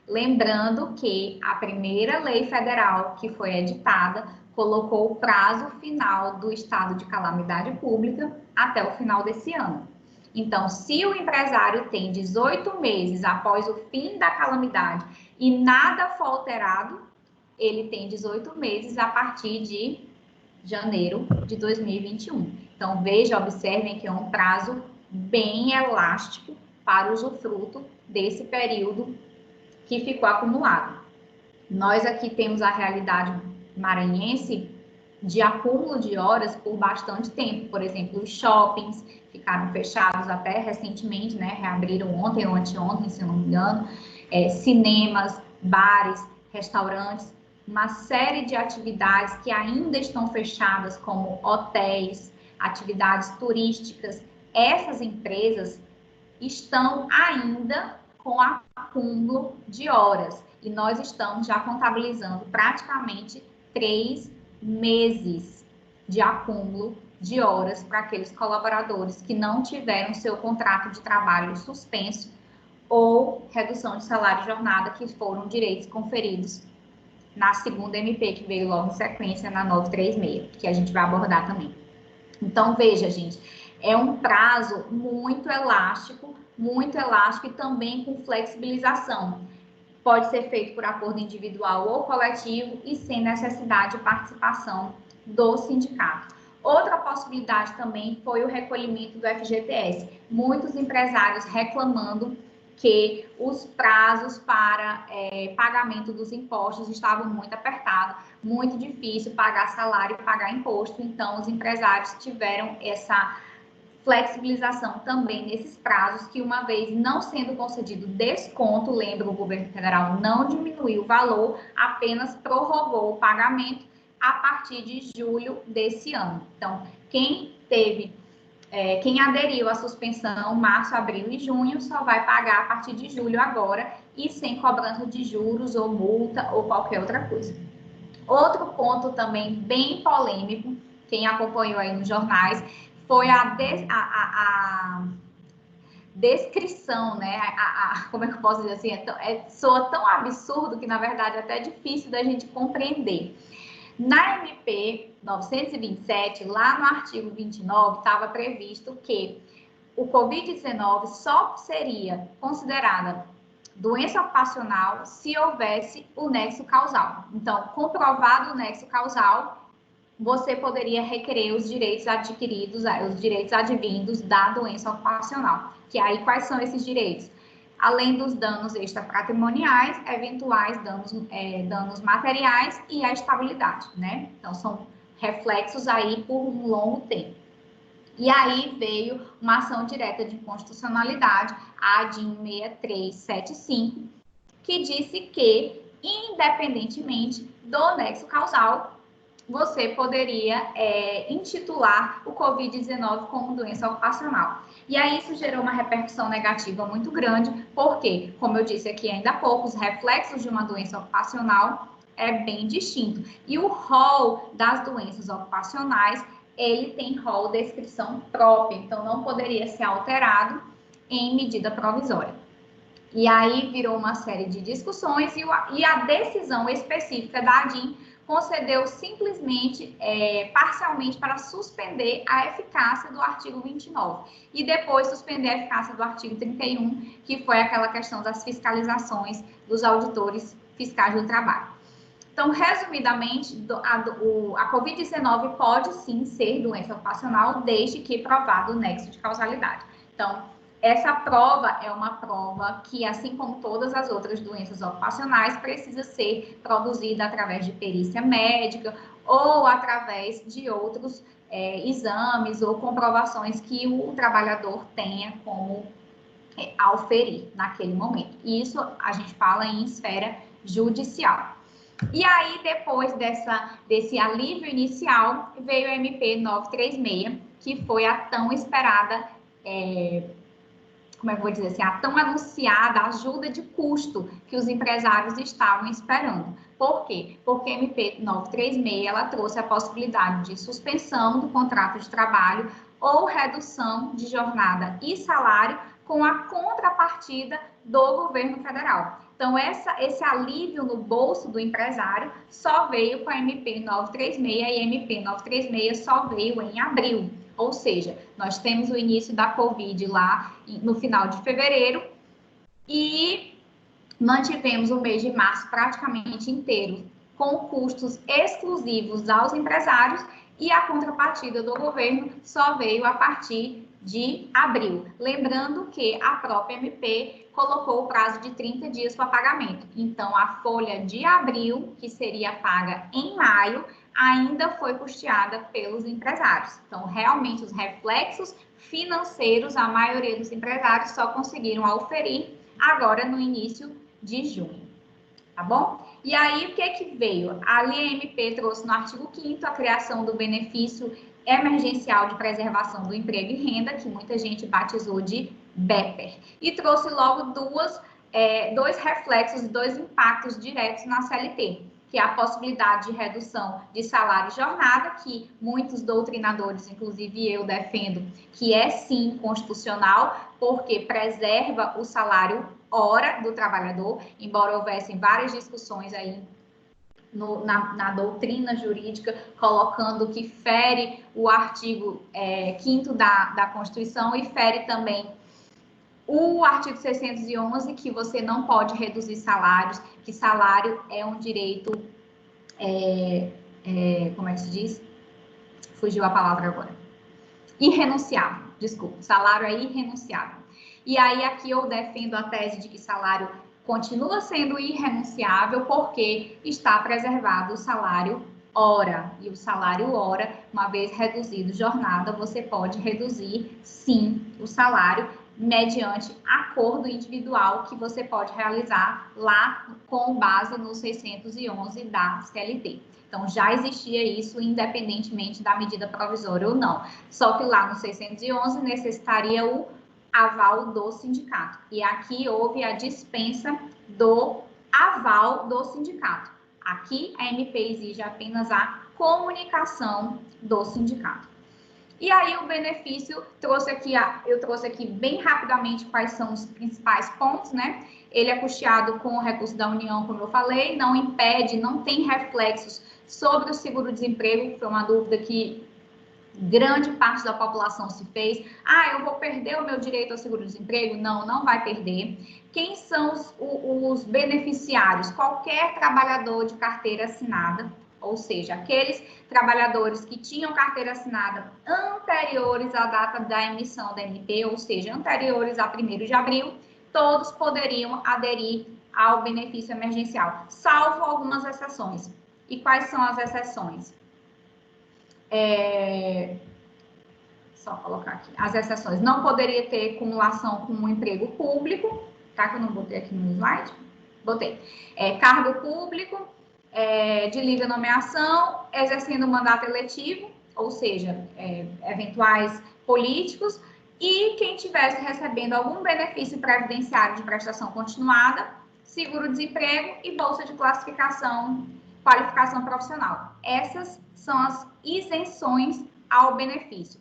Lembrando que a primeira lei federal que foi editada colocou o prazo final do estado de calamidade pública até o final desse ano. Então, se o empresário tem 18 meses após o fim da calamidade e nada for alterado, ele tem 18 meses a partir de janeiro de 2021. Então, observem que é um prazo bem elástico para o usufruto desse período que ficou acumulado. Nós aqui temos a realidade maranhense de acúmulo de horas por bastante tempo. Por exemplo, os shoppings ficaram fechados até recentemente, né? Reabriram ontem ou anteontem, se eu não me engano. Cinemas, bares, restaurantes, uma série de atividades que ainda estão fechadas, como hotéis, atividades turísticas. Essas empresas estão ainda com acúmulo de horas. E nós estamos já contabilizando praticamente 3 meses de acúmulo de horas para aqueles colaboradores que não tiveram seu contrato de trabalho suspenso ou redução de salário e jornada, que foram direitos conferidos na segunda MP, que veio logo em sequência, na 936, que a gente vai abordar também. Então, veja, gente, é um prazo muito elástico e também com flexibilização. Pode ser feito por acordo individual ou coletivo e sem necessidade de participação do sindicato. Outra possibilidade também foi o recolhimento do FGTS. Muitos empresários reclamando que os prazos para pagamento dos impostos estavam muito apertados, muito difícil pagar salário e pagar imposto, então os empresários tiveram essa flexibilização também nesses prazos, que uma vez não sendo concedido desconto, lembra, o governo federal não diminuiu o valor, apenas prorrogou o pagamento a partir de julho desse ano. Então, quem aderiu à suspensão março, abril e junho só vai pagar a partir de julho agora e sem cobrança de juros ou multa ou qualquer outra coisa. Outro ponto também bem polêmico, quem acompanhou aí nos jornais, foi a descrição, né? Como é que eu posso dizer assim? Soa tão absurdo que, na verdade, é até difícil da gente compreender. Na MP 927, lá no artigo 29, estava previsto que o Covid-19 só seria considerada doença ocupacional se houvesse o nexo causal. Então, comprovado o nexo causal, você poderia requerer os direitos adquiridos, os direitos advindos da doença ocupacional. Que aí, quais são esses direitos? Além dos danos extrapatrimoniais, eventuais danos materiais e a estabilidade, né? Então, são reflexos aí por um longo tempo. E aí veio uma ação direta de inconstitucionalidade, a ADIM 6375, que disse que, independentemente do nexo causal, você poderia intitular o Covid-19 como doença ocupacional. E aí isso gerou uma repercussão negativa muito grande, porque, como eu disse aqui ainda há pouco, os reflexos de uma doença ocupacional é bem distinto. E o rol das doenças ocupacionais, ele tem rol de descrição própria, então não poderia ser alterado em medida provisória. E aí virou uma série de discussões e a decisão específica da ADIM concedeu simplesmente, parcialmente, para suspender a eficácia do artigo 29 e depois suspender a eficácia do artigo 31, que foi aquela questão das fiscalizações dos auditores fiscais do trabalho. Então, resumidamente, a Covid-19 pode sim ser doença ocupacional, desde que provado o nexo de causalidade. Então, essa prova é uma prova que, assim como todas as outras doenças ocupacionais, precisa ser produzida através de perícia médica ou através de outros exames ou comprovações que o trabalhador tenha como auferir naquele momento. E isso a gente fala em esfera judicial. E aí, depois desse alívio inicial, veio a MP 936, que foi a tão esperada como é que eu vou dizer assim, a tão anunciada ajuda de custo que os empresários estavam esperando. Por quê? Porque a MP 936, ela trouxe a possibilidade de suspensão do contrato de trabalho ou redução de jornada e salário com a contrapartida do governo federal. Então, esse alívio no bolso do empresário só veio com a MP 936 e a MP 936 só veio em abril. Ou seja, nós temos o início da Covid lá no final de fevereiro e mantivemos o mês de março praticamente inteiro com custos exclusivos aos empresários e a contrapartida do governo só veio a partir de abril. Lembrando que a própria MP colocou o prazo de 30 dias para pagamento. Então, a folha de abril, que seria paga em maio, ainda foi custeada pelos empresários. Então, realmente, os reflexos financeiros, a maioria dos empresários só conseguiram auferir agora no início de junho. Tá bom? E aí, o que veio? Ali a MP trouxe no artigo 5º a criação do benefício emergencial de preservação do emprego e renda, que muita gente batizou de BEPER, e trouxe logo dois reflexos, dois impactos diretos na CLT, que é a possibilidade de redução de salário e jornada, que muitos doutrinadores, inclusive eu, defendo que é sim constitucional, porque preserva o salário hora do trabalhador, embora houvessem várias discussões aí na doutrina jurídica, colocando que fere o artigo 5º da Constituição e fere também o artigo 611, que você não pode reduzir salários, que salário é um direito, como é que se diz? Fugiu a palavra agora. Irrenunciável, desculpa, salário é irrenunciável. E aí aqui eu defendo a tese de que salário continua sendo irrenunciável porque está preservado o salário hora. E o salário hora, uma vez reduzido jornada, você pode reduzir, sim, o salário mediante acordo individual que você pode realizar lá com base no 611 da CLT. Então, já existia isso, independentemente da medida provisória ou não. Só que lá no 611 necessitaria o aval do sindicato. E aqui houve a dispensa do aval do sindicato. Aqui, a MP exige apenas a comunicação do sindicato. E aí, o benefício, eu trouxe aqui bem rapidamente quais são os principais pontos, né? Ele é custeado com o recurso da União, como eu falei, não impede, não tem reflexos sobre o seguro-desemprego, que foi uma dúvida que grande parte da população se fez. Ah, eu vou perder o meu direito ao seguro-desemprego? Não, não vai perder. Quem são os beneficiários? Qualquer trabalhador de carteira assinada, ou seja, aqueles trabalhadores que tinham carteira assinada anteriores à data da emissão da MP, ou seja, anteriores a 1º de abril, todos poderiam aderir ao benefício emergencial, salvo algumas exceções. E quais são as exceções? Só colocar aqui. As exceções. Não poderia ter cumulação com um emprego público, tá? Que eu não botei aqui no slide. Botei. Cargo público, de livre nomeação, exercendo mandato eletivo, ou seja, eventuais políticos, e quem estivesse recebendo algum benefício previdenciário de prestação continuada, seguro-desemprego e bolsa de qualificação profissional. Essas são as isenções ao benefício.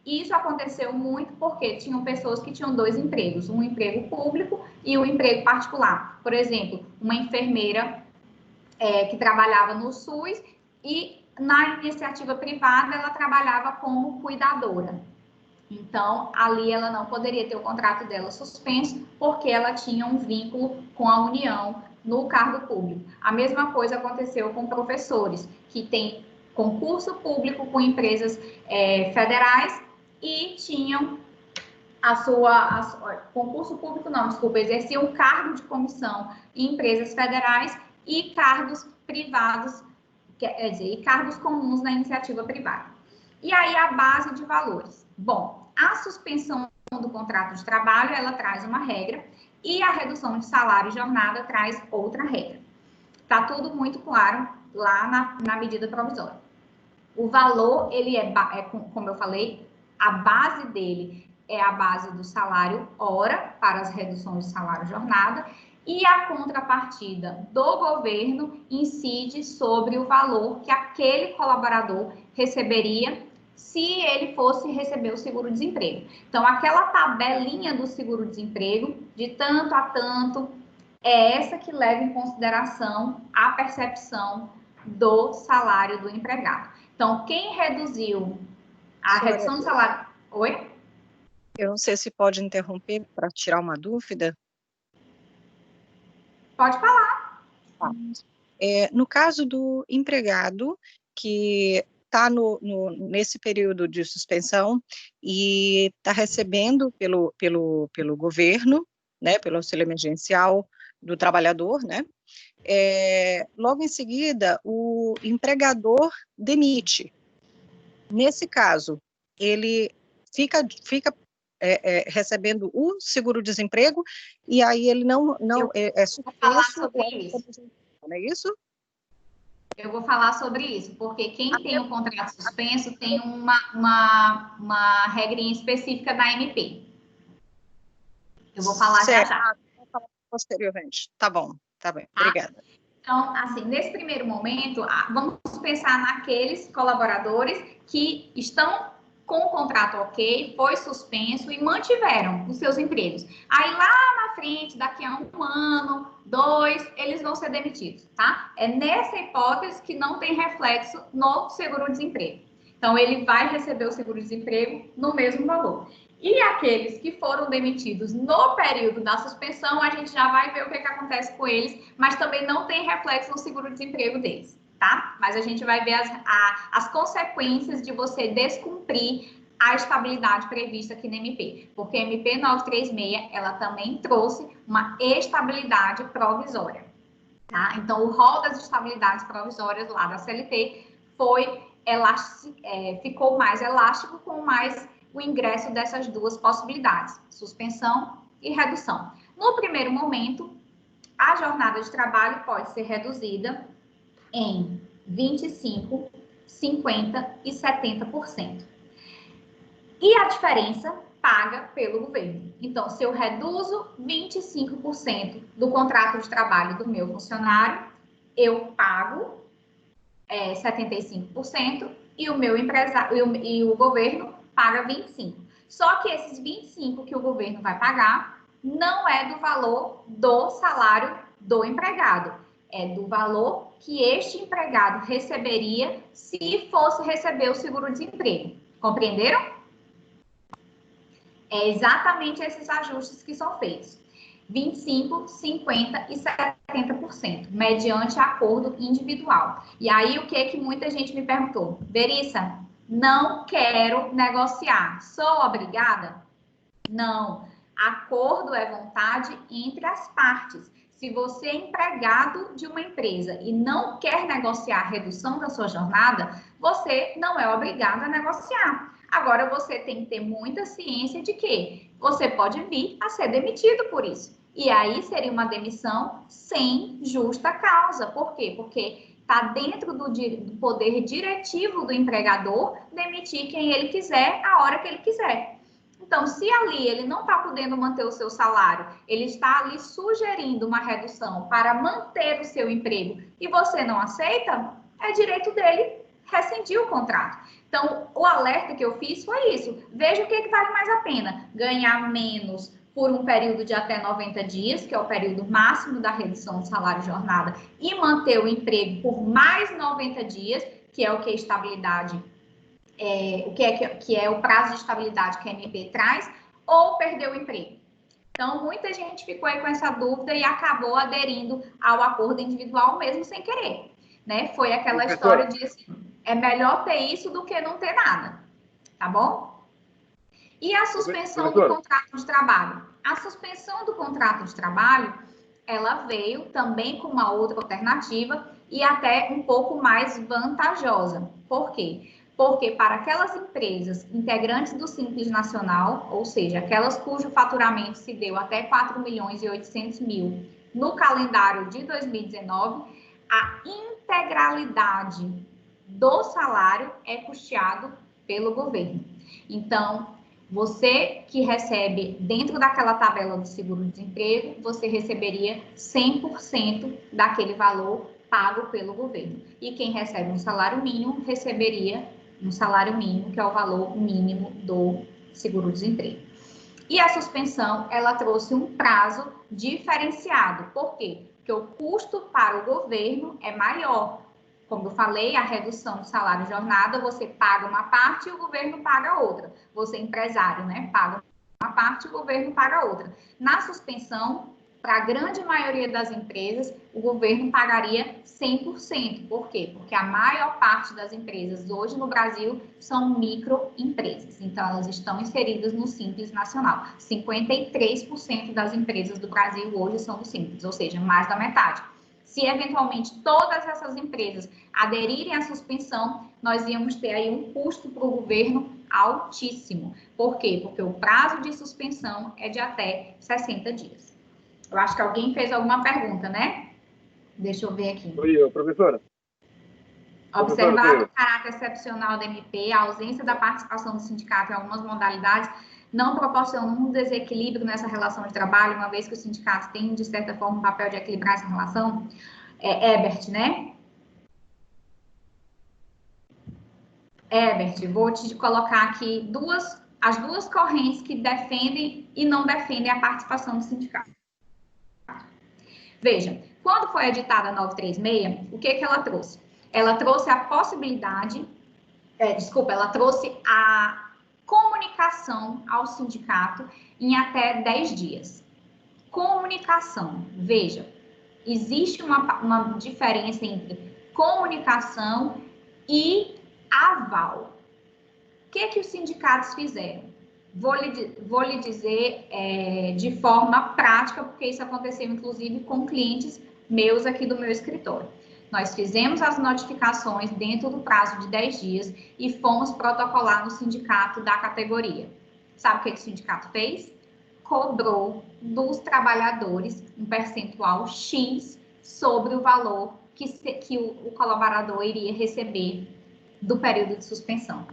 Isso aconteceu muito porque tinham pessoas que tinham 2 empregos, um emprego público e um emprego particular. Por exemplo, uma enfermeira que trabalhava no SUS e na iniciativa privada ela trabalhava como cuidadora. Então, ali ela não poderia ter o contrato dela suspenso porque ela tinha um vínculo com a União no cargo público. A mesma coisa aconteceu com professores que têm concurso público com empresas federais e tinham concurso público não, desculpa, exerciam um cargo de comissão em empresas federais e cargos privados, quer dizer, e cargos comuns na iniciativa privada. E aí a base de valores. Bom, a suspensão do contrato de trabalho, ela traz uma regra e a redução de salário e jornada traz outra regra. Tá tudo muito claro lá na medida provisória. O valor, ele como eu falei, a base dele é a base do salário hora para as reduções de salário e jornada e a contrapartida do governo incide sobre o valor que aquele colaborador receberia se ele fosse receber o seguro-desemprego. Então, aquela tabelinha do seguro-desemprego, de tanto a tanto, é essa que leva em consideração a percepção do salário do empregado. Então, quem reduziu a redução do salário... Oi? Eu não sei se pode interromper para tirar uma dúvida. Pode falar. Tá. No caso do empregado que está nesse período de suspensão e está recebendo pelo governo, né, pelo auxílio emergencial do trabalhador, né, logo em seguida o empregador demite. Nesse caso, ele fica recebendo o seguro-desemprego e aí ele não é suspenso. Não é isso? Eu vou falar sobre isso, porque quem tem o contrato suspenso tem uma regrinha específica da MP. Eu vou falar já. Vou falar posteriormente. Tá bom, tá bem. Obrigada. Então, assim, nesse primeiro momento, vamos pensar naqueles colaboradores que estão com o contrato ok, foi suspenso e mantiveram os seus empregos. Aí, lá na frente, daqui a 1 ano, 2, eles vão ser demitidos, tá? É nessa hipótese que não tem reflexo no seguro-desemprego. Então, ele vai receber o seguro-desemprego no mesmo valor. E aqueles que foram demitidos no período da suspensão, a gente já vai ver o que acontece com eles, mas também não tem reflexo no seguro-desemprego deles. Tá? Mas a gente vai ver as consequências de você descumprir a estabilidade prevista aqui na MP, porque a MP 936, ela também trouxe uma estabilidade provisória, tá? Então, o rol das estabilidades provisórias lá da CLT ficou mais elástico com mais o ingresso dessas duas possibilidades, suspensão e redução. No primeiro momento, a jornada de trabalho pode ser reduzida em 25%, 50% e 70%. E a diferença paga pelo governo. Então, se eu reduzo 25% do contrato de trabalho do meu funcionário, eu pago 75% e o meu empresário e o governo paga 25%. Só que esses 25% que o governo vai pagar não é do valor do salário do empregado, é do valor que este empregado receberia se fosse receber o seguro-desemprego. Compreenderam? É exatamente esses ajustes que são feitos. 25%, 50% e 70%, mediante acordo individual. E aí, o que muita gente me perguntou? Verissa, não quero negociar. Sou obrigada? Não. Acordo é vontade entre as partes. Se você é empregado de uma empresa e não quer negociar a redução da sua jornada, você não é obrigado a negociar. Agora, você tem que ter muita ciência de que você pode vir a ser demitido por isso. E aí, seria uma demissão sem justa causa. Por quê? Porque está dentro do poder diretivo do empregador demitir quem ele quiser, a hora que ele quiser. Então, se ali ele não está podendo manter o seu salário, ele está ali sugerindo uma redução para manter o seu emprego e você não aceita, é direito dele rescindir o contrato. Então, o alerta que eu fiz foi isso. Veja o que vale mais a pena. Ganhar menos por um período de até 90 dias, que é o período máximo da redução do salário jornada, e manter o emprego por mais 90 dias, que é o que a estabilidade, que é o prazo de estabilidade que a MP traz, ou perder o emprego. Então, muita gente ficou aí com essa dúvida e acabou aderindo ao acordo individual mesmo sem querer, né? Foi aquela história de assim, é melhor ter isso do que não ter nada, tá bom? E a suspensão do contrato de trabalho? A suspensão do contrato de trabalho, ela veio também com uma outra alternativa e até um pouco mais vantajosa. Por quê? Porque para aquelas empresas integrantes do Simples Nacional, ou seja, aquelas cujo faturamento se deu até 4.800.000 no calendário de 2019, a integralidade do salário é custeado pelo governo. Então, você que recebe dentro daquela tabela do seguro-desemprego, você receberia 100% daquele valor pago pelo governo. E quem recebe um salário mínimo, receberia um salário mínimo, que é o valor mínimo do seguro-desemprego. E a suspensão, ela trouxe um prazo diferenciado. Por quê? Porque o custo para o governo é maior. Como eu falei, a redução do salário jornada, você paga uma parte e o governo paga outra. Você, empresário, né, paga uma parte e o governo paga outra. Na suspensão, para a grande maioria das empresas, o governo pagaria 100%. Por quê? Porque a maior parte das empresas hoje no Brasil são microempresas. Então, elas estão inseridas no Simples Nacional. 53% das empresas do Brasil hoje são do Simples, ou seja, mais da metade. Se eventualmente todas essas empresas aderirem à suspensão, nós íamos ter aí um custo para o governo altíssimo. Por quê? Porque o prazo de suspensão é de até 60 dias. Eu acho que alguém fez alguma pergunta, né? Deixa eu ver aqui. Oi, eu, professora. Observado o caráter excepcional da MP, a ausência da participação do sindicato em algumas modalidades não proporciona um desequilíbrio nessa relação de trabalho, uma vez que o sindicato tem, de certa forma, um papel de equilibrar essa relação. Herbert, né? Herbert, vou te colocar aqui as duas correntes que defendem e não defendem a participação do sindicato. Veja, quando foi editada a 936, o que ela trouxe? Ela trouxe a possibilidade, ela trouxe a comunicação ao sindicato em até 10 dias. Comunicação, veja, existe uma diferença entre comunicação e aval. O que os sindicatos fizeram? Vou lhe dizer de forma prática, porque isso aconteceu, inclusive, com clientes meus aqui do meu escritório. Nós fizemos as notificações dentro do prazo de 10 dias e fomos protocolar no sindicato da categoria. Sabe o que o sindicato fez? Cobrou dos trabalhadores um percentual X sobre o valor que o colaborador iria receber do período de suspensão.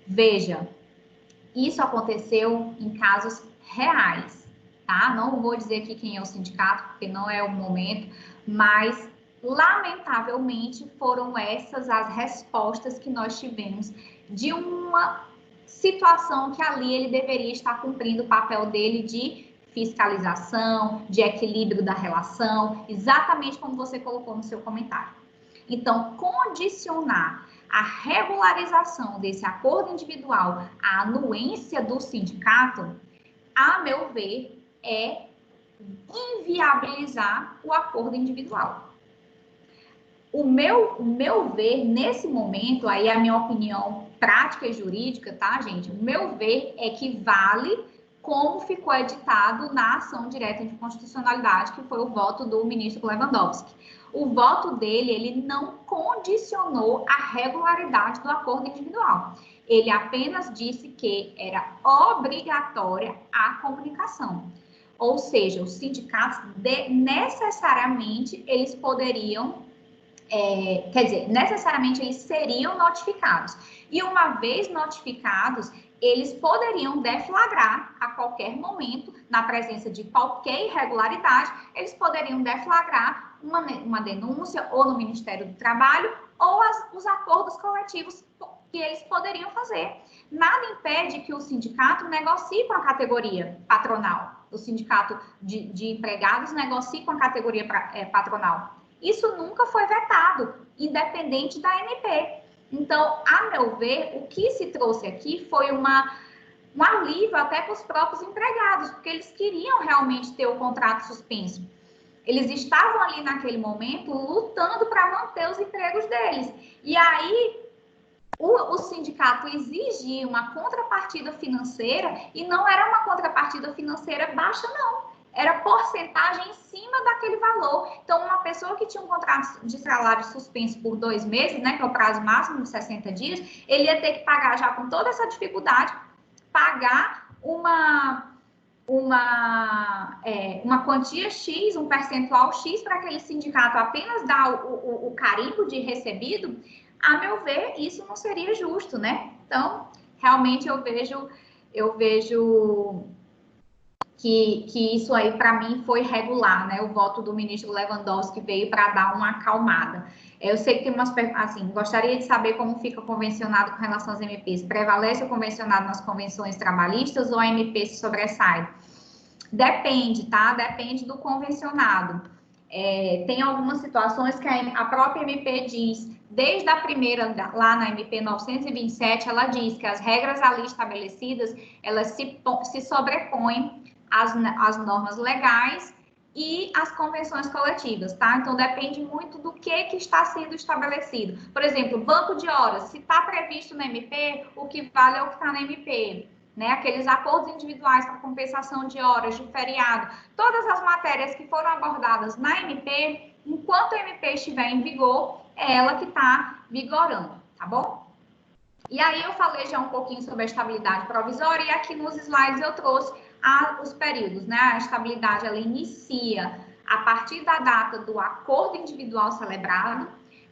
Veja, isso aconteceu em casos reais, tá? Não vou dizer aqui quem é o sindicato, porque não é o momento, mas, lamentavelmente, foram essas as respostas que nós tivemos de uma situação que ali ele deveria estar cumprindo o papel dele de fiscalização, de equilíbrio da relação, exatamente como você colocou no seu comentário. Então, condicionar a regularização desse acordo individual à anuência do sindicato, a meu ver, é inviabilizar o acordo individual. O meu ver, nesse momento, aí a minha opinião prática e jurídica, tá, gente? O meu ver é que vale como ficou editado na ação direta de constitucionalidade, que foi o voto do ministro Lewandowski. O voto dele, ele não condicionou a regularidade do acordo individual. Ele apenas disse que era obrigatória a comunicação. Ou seja, os sindicatos necessariamente eles poderiam, necessariamente eles seriam notificados. E uma vez notificados, eles poderiam deflagrar a qualquer momento, na presença de qualquer irregularidade, eles poderiam deflagrar uma denúncia ou no Ministério do Trabalho ou os acordos coletivos que eles poderiam fazer. Nada impede que o sindicato negocie com a categoria patronal. O sindicato de empregados negocie com a categoria patronal. Isso nunca foi vetado, independente da MP. Então, a meu ver, o que se trouxe aqui foi um alívio até para os próprios empregados, porque eles queriam realmente ter o contrato suspenso. Eles estavam ali naquele momento lutando para manter os empregos deles. E aí, o sindicato exigia uma contrapartida financeira e não era uma contrapartida financeira baixa, não. Era porcentagem em cima daquele valor. Então, uma pessoa que tinha um contrato de salário suspenso por 2 meses, né, que é o prazo máximo de 60 dias, ele ia ter que pagar já com toda essa dificuldade, pagar uma quantia X, um percentual X para aquele sindicato apenas dar o carimbo de recebido. A meu ver, isso não seria justo, né? Então, realmente eu vejo que isso aí, para mim, foi regular, né? O voto do ministro Lewandowski veio para dar uma acalmada. Eu sei que tem umas perguntas, assim, gostaria de saber como fica convencionado com relação às MPs. Prevalece o convencionado nas convenções trabalhistas ou a MP se sobressai? Depende, tá? Depende do convencionado. Tem algumas situações que a própria MP diz, desde a primeira, lá na MP 927, ela diz que as regras ali estabelecidas, elas se sobrepõem às normas legais e às convenções coletivas, tá? Então, depende muito do que está sendo estabelecido. Por exemplo, banco de horas, se está previsto na MP, o que vale é o que está na MP, né? Aqueles acordos individuais para compensação de horas, de feriado, todas as matérias que foram abordadas na MP, enquanto a MP estiver em vigor, é ela que está vigorando, tá bom? E aí eu falei já um pouquinho sobre a estabilidade provisória e aqui nos slides eu trouxe os períodos, né? A estabilidade, ela inicia a partir da data do acordo individual celebrado,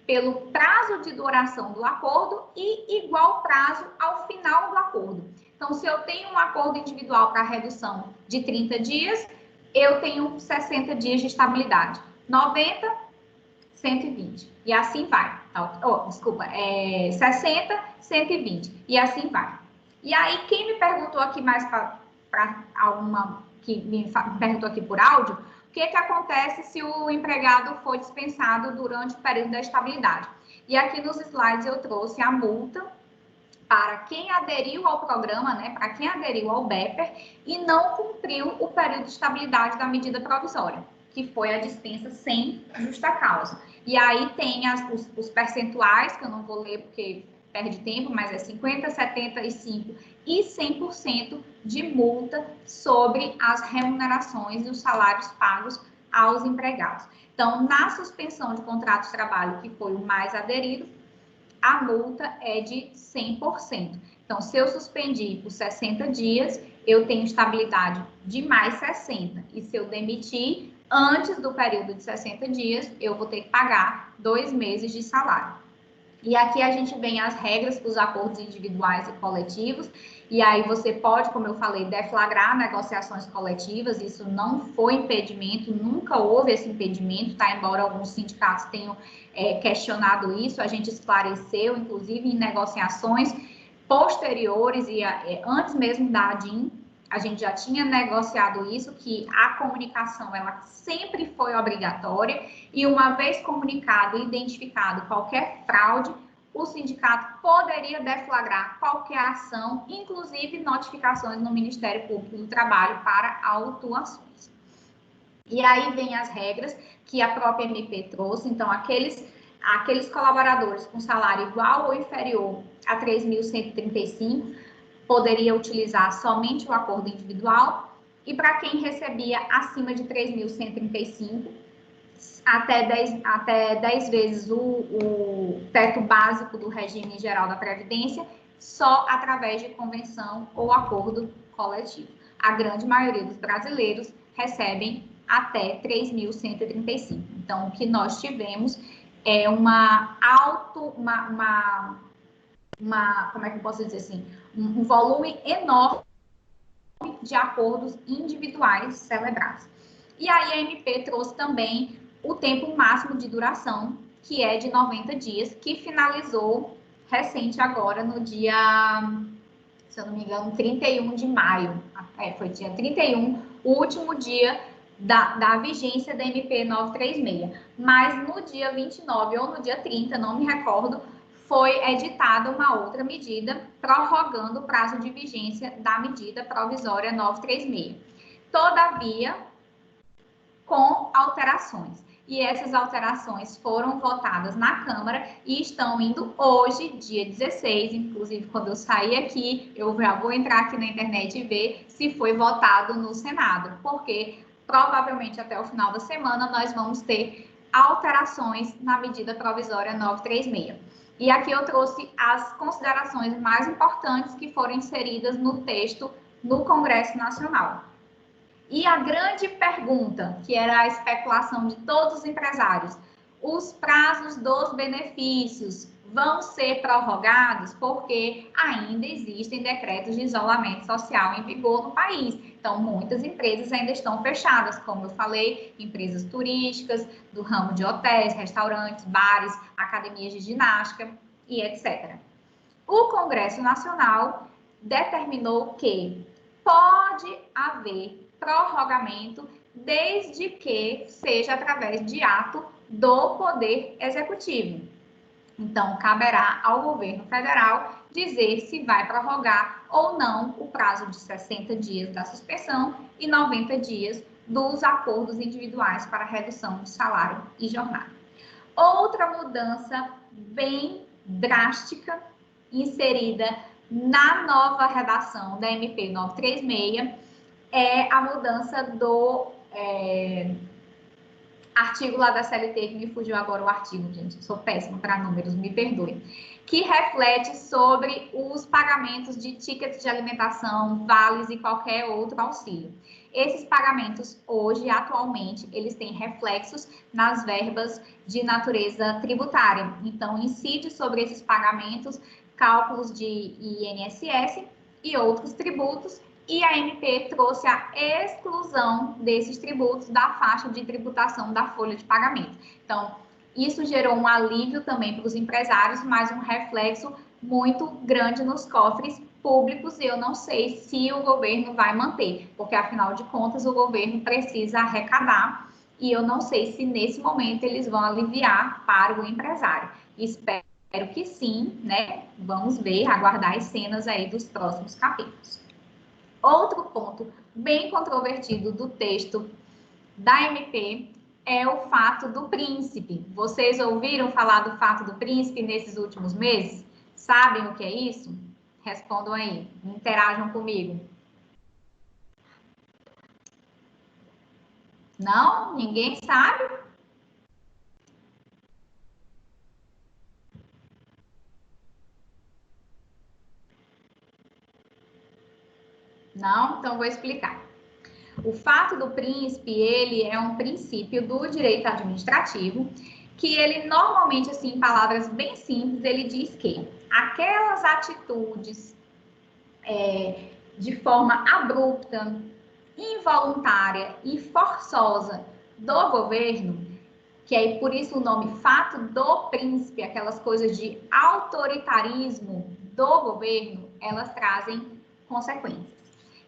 pelo prazo de duração do acordo e igual prazo ao final do acordo. Então, se eu tenho um acordo individual para redução de 30 dias, eu tenho 60 dias de estabilidade. 90, 120. E assim vai. 60, 120. E assim vai. E aí, quem me perguntou aqui mais para alguma que me perguntou aqui por áudio, o que acontece se o empregado for dispensado durante o período da estabilidade? E aqui nos slides eu trouxe a multa para quem aderiu ao programa, né, para quem aderiu ao BEPER e não cumpriu o período de estabilidade da medida provisória, que foi a dispensa sem justa causa. E aí tem os percentuais, que eu não vou ler porque perde tempo, mas é 50%, 75% e 100% de multa sobre as remunerações e os salários pagos aos empregados. Então, na suspensão de contrato de trabalho, que foi o mais aderido, a multa é de 100%. Então, se eu suspendi por 60 dias, eu tenho estabilidade de mais 60. E se eu demitir antes do período de 60 dias, eu vou ter que pagar 2 meses de salário. E aqui a gente vem as regras para os acordos individuais e coletivos, e aí você pode, como eu falei, deflagrar negociações coletivas, isso não foi impedimento, nunca houve esse impedimento, tá? Embora alguns sindicatos tenham questionado isso, a gente esclareceu, inclusive em negociações posteriores e antes mesmo da ADIM, a gente já tinha negociado isso, que a comunicação, ela sempre foi obrigatória, e uma vez comunicado e identificado qualquer fraude, o sindicato poderia deflagrar qualquer ação, inclusive notificações no Ministério Público do Trabalho para autuações. E aí vem as regras que a própria MP trouxe, então aqueles colaboradores com salário igual ou inferior a 3.135 poderia utilizar somente o acordo individual, e para quem recebia acima de 3.135, até 10 vezes o teto básico do regime geral da Previdência, só através de convenção ou acordo coletivo. A grande maioria dos brasileiros recebem até 3.135. Então, o que nós tivemos é como é que eu posso dizer assim, um volume enorme de acordos individuais celebrados. E aí a MP trouxe também o tempo máximo de duração, que é de 90 dias, que finalizou recente agora no dia, se eu não me engano, 31 de maio. Foi dia 31, o último dia da vigência da MP 936. Mas no dia 29 ou no dia 30, não me recordo, foi editada uma outra medida prorrogando o prazo de vigência da medida provisória 936. Todavia, com alterações. E essas alterações foram votadas na Câmara e estão indo hoje, dia 16, inclusive quando eu sair aqui, eu já vou entrar aqui na internet e ver se foi votado no Senado, porque provavelmente até o final da semana nós vamos ter alterações na medida provisória 936. E aqui eu trouxe as considerações mais importantes que foram inseridas no texto no Congresso Nacional. E a grande pergunta, que era a especulação de todos os empresários, os prazos dos benefícios vão ser prorrogados porque ainda existem decretos de isolamento social em vigor no país. Então, muitas empresas ainda estão fechadas, como eu falei, empresas turísticas, do ramo de hotéis, restaurantes, bares, academias de ginástica e etc. O Congresso Nacional determinou que pode haver prorrogamento desde que seja através de ato do Poder Executivo. Então, caberá ao governo federal dizer se vai prorrogar ou não o prazo de 60 dias da suspensão e 90 dias dos acordos individuais para redução de salário e jornada. Outra mudança bem drástica inserida na nova redação da MP 936 é a mudança do artigo lá da CLT, que me fugiu agora o artigo, gente, eu sou péssima para números, me perdoem, que reflete sobre os pagamentos de tickets de alimentação, vales e qualquer outro auxílio. Esses pagamentos, hoje, atualmente, eles têm reflexos nas verbas de natureza tributária. Então, incide sobre esses pagamentos cálculos de INSS e outros tributos, e a MP trouxe a exclusão desses tributos da faixa de tributação da folha de pagamento. Então, isso gerou um alívio também para os empresários, mas um reflexo muito grande nos cofres públicos, e eu não sei se o governo vai manter, porque, afinal de contas, o governo precisa arrecadar, e eu não sei se, nesse momento, eles vão aliviar para o empresário. Espero que sim, né? Vamos ver, aguardar as cenas aí dos próximos capítulos. Outro ponto bem controvertido do texto da MP é o fato do príncipe. Vocês ouviram falar do fato do príncipe nesses últimos meses? Sabem o que é isso? Respondam aí, interajam comigo. Não? Ninguém sabe? Não? Então, vou explicar. O fato do príncipe, ele é um princípio do direito administrativo, que ele normalmente, assim, em palavras bem simples, ele diz que aquelas atitudes de forma abrupta, involuntária e forçosa do governo, que é por isso o nome fato do príncipe, aquelas coisas de autoritarismo do governo, elas trazem consequências.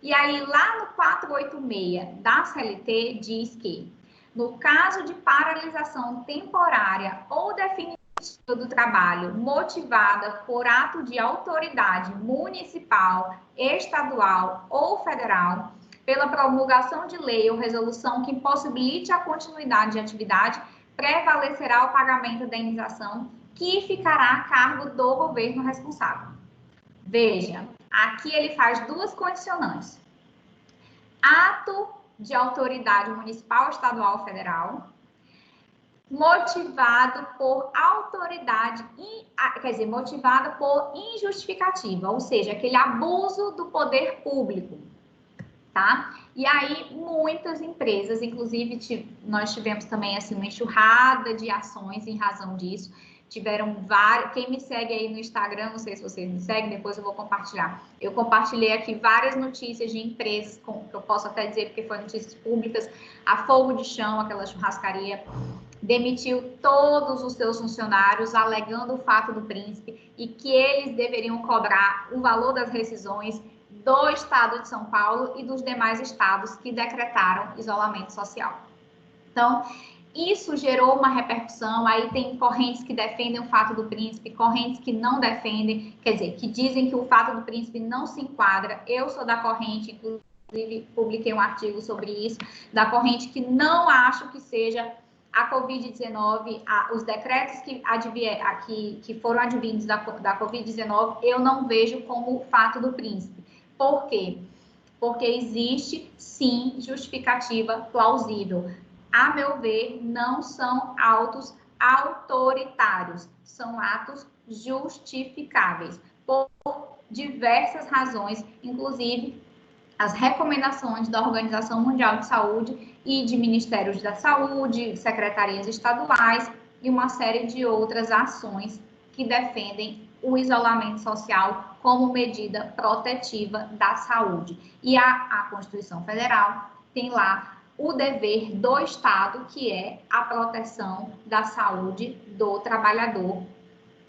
E aí, lá no 486 da CLT, diz que, no caso de paralisação temporária ou definitiva do trabalho motivada por ato de autoridade municipal, estadual ou federal, pela promulgação de lei ou resolução que impossibilite a continuidade de atividade, prevalecerá o pagamento da indenização que ficará a cargo do governo responsável. Veja, aqui ele faz duas condicionantes. Ato de autoridade municipal, estadual ou federal, motivado por autoridade, motivado por injustificativa, ou seja, aquele abuso do poder público, tá? E aí, muitas empresas, inclusive, nós tivemos também, assim, uma enxurrada de ações em razão disso. Tiveram várias, quem me segue aí no Instagram, não sei se vocês me seguem, depois eu vou compartilhar. Eu compartilhei aqui várias notícias de empresas, que eu posso até dizer porque foram notícias públicas. A Fogo de Chão, aquela churrascaria, demitiu todos os seus funcionários, alegando o fato do príncipe e que eles deveriam cobrar o valor das rescisões do estado de São Paulo e dos demais estados que decretaram isolamento social. Então, isso gerou uma repercussão, aí tem correntes que defendem o fato do príncipe, correntes que não defendem, quer dizer, que dizem que o fato do príncipe não se enquadra. Eu sou da corrente, inclusive publiquei um artigo sobre isso, da corrente que não acho que seja a Covid-19, os decretos que foram advindos da Covid-19, eu não vejo como o fato do príncipe. Por quê? Porque existe, sim, justificativa plausível. A meu ver, não são atos autoritários, são atos justificáveis, por diversas razões, inclusive as recomendações da Organização Mundial de Saúde e de Ministérios da Saúde, secretarias estaduais e uma série de outras ações que defendem o isolamento social como medida protetiva da saúde. E a Constituição Federal tem lá o dever do Estado, que é a proteção da saúde do trabalhador.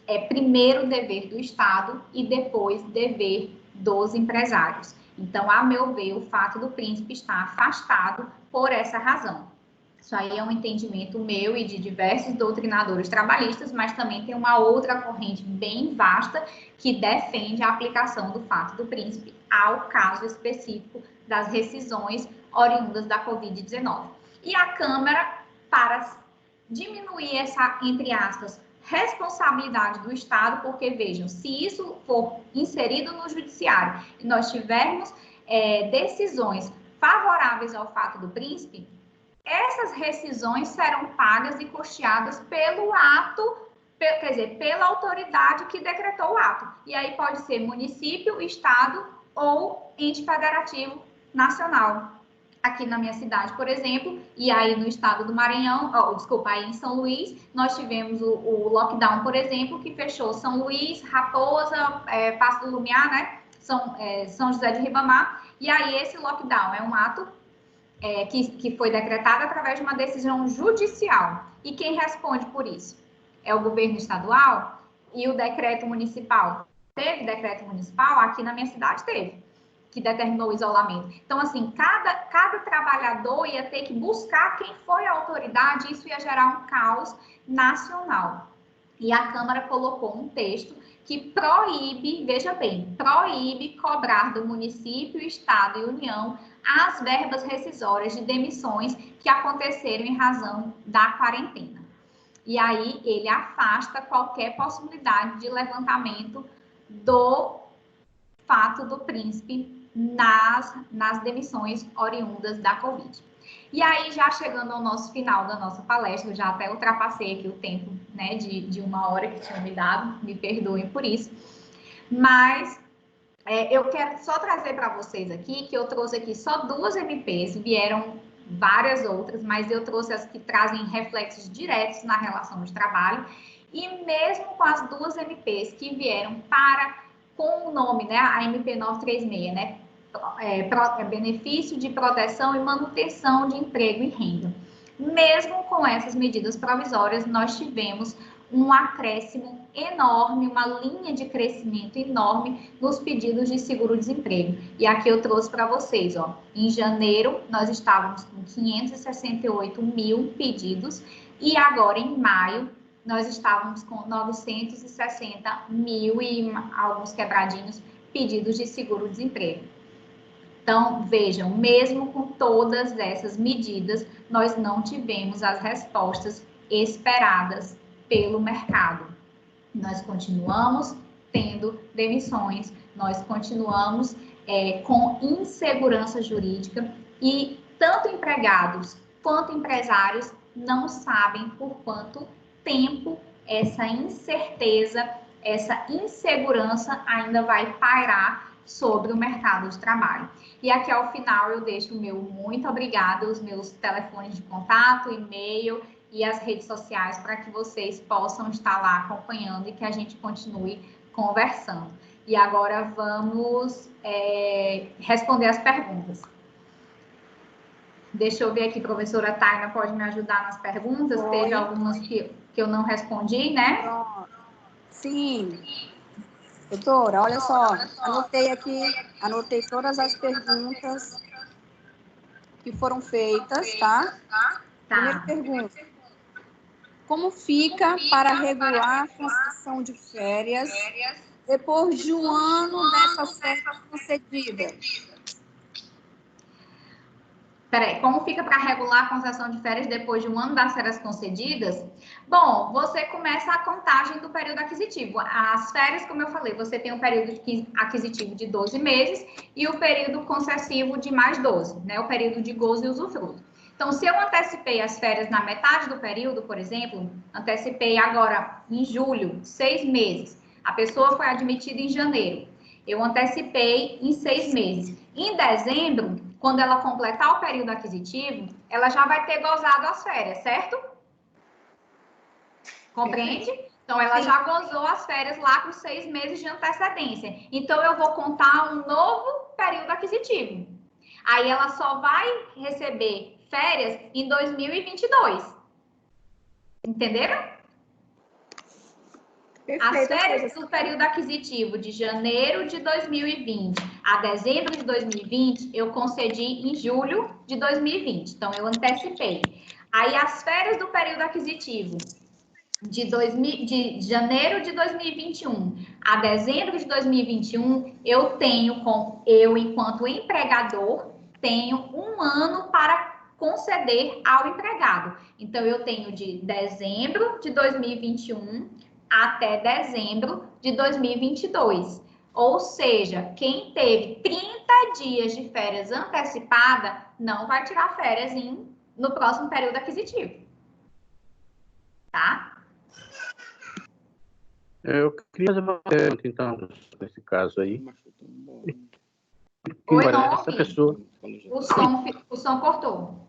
É primeiro dever do Estado e depois dever dos empresários. Então, a meu ver, o fato do príncipe estar afastado por essa razão. Isso aí é um entendimento meu e de diversos doutrinadores trabalhistas, mas também tem uma outra corrente bem vasta que defende a aplicação do fato do príncipe ao caso específico das rescisões oriundas da Covid-19. E a Câmara, para diminuir essa, entre aspas, responsabilidade do Estado, porque, vejam, se isso for inserido no judiciário e nós tivermos decisões favoráveis ao fato do príncipe, essas rescisões serão pagas e custeadas pelo ato, quer dizer, pela autoridade que decretou o ato. E aí pode ser município, estado ou ente federativo nacional. Aqui na minha cidade, por exemplo, e aí no estado do Maranhão, aí em São Luís, nós tivemos o lockdown, por exemplo, que fechou São Luís, Raposa, Passo do Lumiar, né? São José de Ribamar. E aí esse lockdown é um ato que foi decretado através de uma decisão judicial. E quem responde por isso? É o governo estadual e o decreto municipal. Teve decreto municipal? Aqui na minha cidade teve, que determinou o isolamento. Então, assim, cada trabalhador ia ter que buscar quem foi a autoridade, e isso ia gerar um caos nacional. E a Câmara colocou um texto que proíbe, veja bem, proíbe cobrar do município, estado e União as verbas rescisórias de demissões que aconteceram em razão da quarentena. E aí ele afasta qualquer possibilidade de levantamento do fato do príncipe nas demissões oriundas da Covid. E aí, já chegando ao nosso final da nossa palestra, eu já até ultrapassei aqui o tempo, né, de 1 hora que tinham me dado, me perdoem por isso, mas eu quero só trazer para vocês aqui, que eu trouxe aqui só 2 MPs, vieram várias outras, mas eu trouxe as que trazem reflexos diretos na relação de trabalho, e mesmo com as 2 MPs que vieram com o nome, né, a MP 936, né, benefício de proteção e manutenção de emprego e renda. Mesmo com essas medidas provisórias, nós tivemos um acréscimo enorme, uma linha de crescimento enorme nos pedidos de seguro-desemprego. E aqui eu trouxe para vocês, ó, em janeiro nós estávamos com 568 mil pedidos e agora em maio nós estávamos com 960 mil e alguns quebradinhos pedidos de seguro-desemprego. Então, vejam, mesmo com todas essas medidas, nós não tivemos as respostas esperadas pelo mercado. Nós continuamos tendo demissões, nós continuamos com insegurança jurídica e tanto empregados quanto empresários não sabem por quanto tempo essa incerteza, essa insegurança ainda vai pairar sobre o mercado de trabalho. E aqui ao final eu deixo o meu muito obrigada, os meus telefones de contato, e-mail e as redes sociais para que vocês possam estar lá acompanhando e que a gente continue conversando. E agora vamos responder as perguntas. Deixa eu ver aqui, professora Taina pode me ajudar nas perguntas? Oi. Teve algumas que eu não respondi, né? Sim. Doutora, olha só, anotei todas as perguntas que foram feitas, tá? Primeira pergunta. Como fica para regular a concessão de férias depois de um ano dessas férias concedidas? Peraí, como fica para regular a concessão de férias depois de um ano das férias concedidas? Bom, você começa a contagem do período aquisitivo. As férias, como eu falei, você tem o período aquisitivo de 12 meses e o período concessivo de mais 12, né? O período de gozo e usufruto. Então, se eu antecipei as férias na metade do período, por exemplo, antecipei agora em julho, 6 meses. A pessoa foi admitida em janeiro. Eu antecipei em 6 meses. Em dezembro, quando ela completar o período aquisitivo, ela já vai ter gozado as férias, certo? Compreende? Então, ela já gozou as férias lá com 6 meses de antecedência. Então, eu vou contar um novo período aquisitivo. Aí, ela só vai receber férias em 2022. Entenderam? As férias do período aquisitivo de janeiro de 2020 a dezembro de 2020, eu concedi em julho de 2020. Então, eu antecipei. Aí, as férias do período aquisitivo de janeiro de 2021 a dezembro de 2021, eu enquanto empregador, tenho um ano para conceder ao empregado. Então, eu tenho de dezembro de 2021 até dezembro de 2022. Ou seja, quem teve 30 dias de férias antecipada não vai tirar férias no próximo período aquisitivo. Tá? Eu queria fazer uma pergunta, então, nesse caso aí. Oi, não, essa pessoa... O som cortou.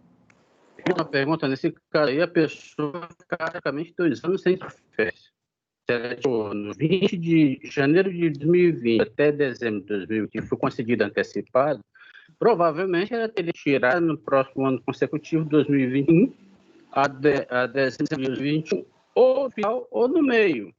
Uma pergunta, nesse caso aí, a pessoa praticamente 2 anos sem férias. No 20 de janeiro de 2020 até dezembro de 2020 foi concedido antecipado, provavelmente ela teria tirado no próximo ano consecutivo, 2021, a dezembro de 2021, ou no final ou no meio.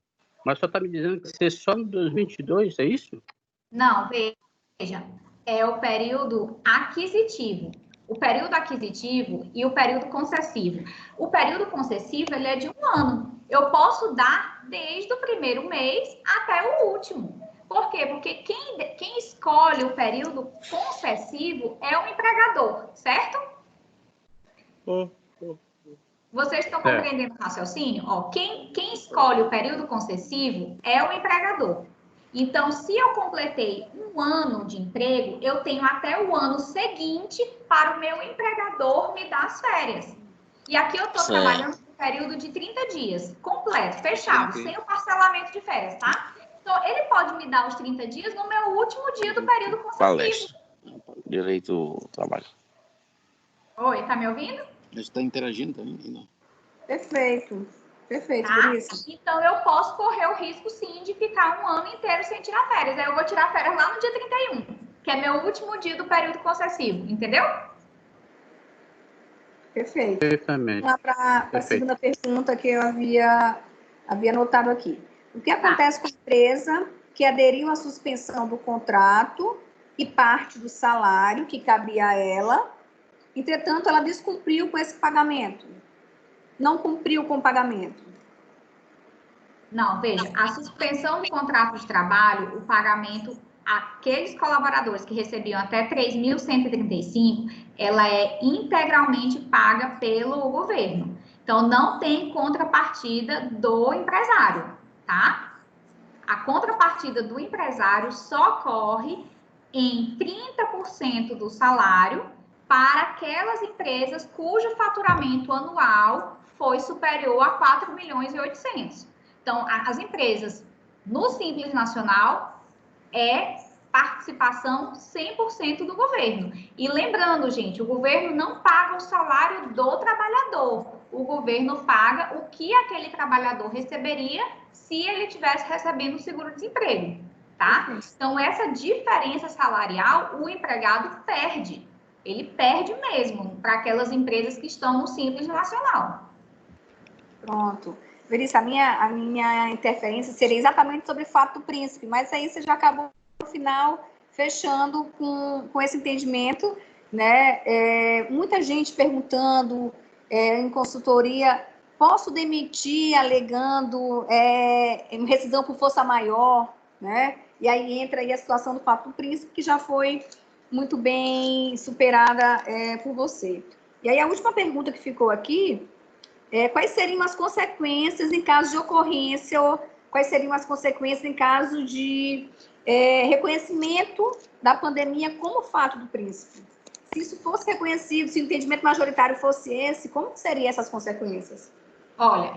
Mas só está me dizendo que ser só no 2022, é isso? Não, veja, é o período aquisitivo. O período aquisitivo e o período concessivo. O período concessivo, ele é de 1 ano. Eu posso dar desde o primeiro mês até o último. Por quê? Porque quem escolhe o período concessivo é o empregador, certo? Vocês estão compreendendo o raciocínio? Ó, quem escolhe o período concessivo é o empregador. Então, se eu completei 1 ano de emprego, eu tenho até o ano seguinte para o meu empregador me dar as férias. E aqui eu estou trabalhando no período de 30 dias, completo, fechado, sem o parcelamento de férias, tá? Então, ele pode me dar os 30 dias no meu último dia do período concessivo. Palestra. Direito ao trabalho. Oi, tá me ouvindo? A gente está interagindo também, não? Perfeito. Perfeito, tá? por isso. Então, eu posso correr o risco, sim, de ficar 1 ano inteiro sem tirar férias. Aí eu vou tirar férias lá no dia 31, que é meu último dia do período concessivo, entendeu? Perfeito. Perfeitamente. Vamos lá para a segunda pergunta que eu havia anotado aqui. O que acontece com a empresa que aderiu à suspensão do contrato e parte do salário que cabia a ela, entretanto, ela descumpriu com esse pagamento? Não cumpriu com o pagamento? Não, veja, a suspensão do contrato de trabalho, o pagamento, aqueles colaboradores que recebiam até 3.135, ela é integralmente paga pelo governo. Então, não tem contrapartida do empresário, tá? A contrapartida do empresário só ocorre em 30% do salário para aquelas empresas cujo faturamento anual foi superior a 4.800.000. Então, as empresas no Simples Nacional é participação 100% do governo. E lembrando, gente, o governo não paga o salário do trabalhador. O governo paga o que aquele trabalhador receberia se ele estivesse recebendo o seguro-desemprego, tá? Então, essa diferença salarial, o empregado perde. Ele perde mesmo para aquelas empresas que estão no Simples Nacional. Pronto. Veríssimo, a minha interferência seria exatamente sobre o fato do príncipe, mas aí você já acabou, no final, fechando com esse entendimento, né? Muita gente perguntando em consultoria, posso demitir alegando rescisão por força maior, né? E aí entra aí a situação do fato do príncipe, que já foi muito bem superada por você. E aí a última pergunta que ficou aqui, quais seriam as consequências em caso de ocorrência, ou quais seriam as consequências em caso de reconhecimento da pandemia como fato do príncipe? Se isso fosse reconhecido, se o entendimento majoritário fosse esse, como seriam essas consequências? Olha,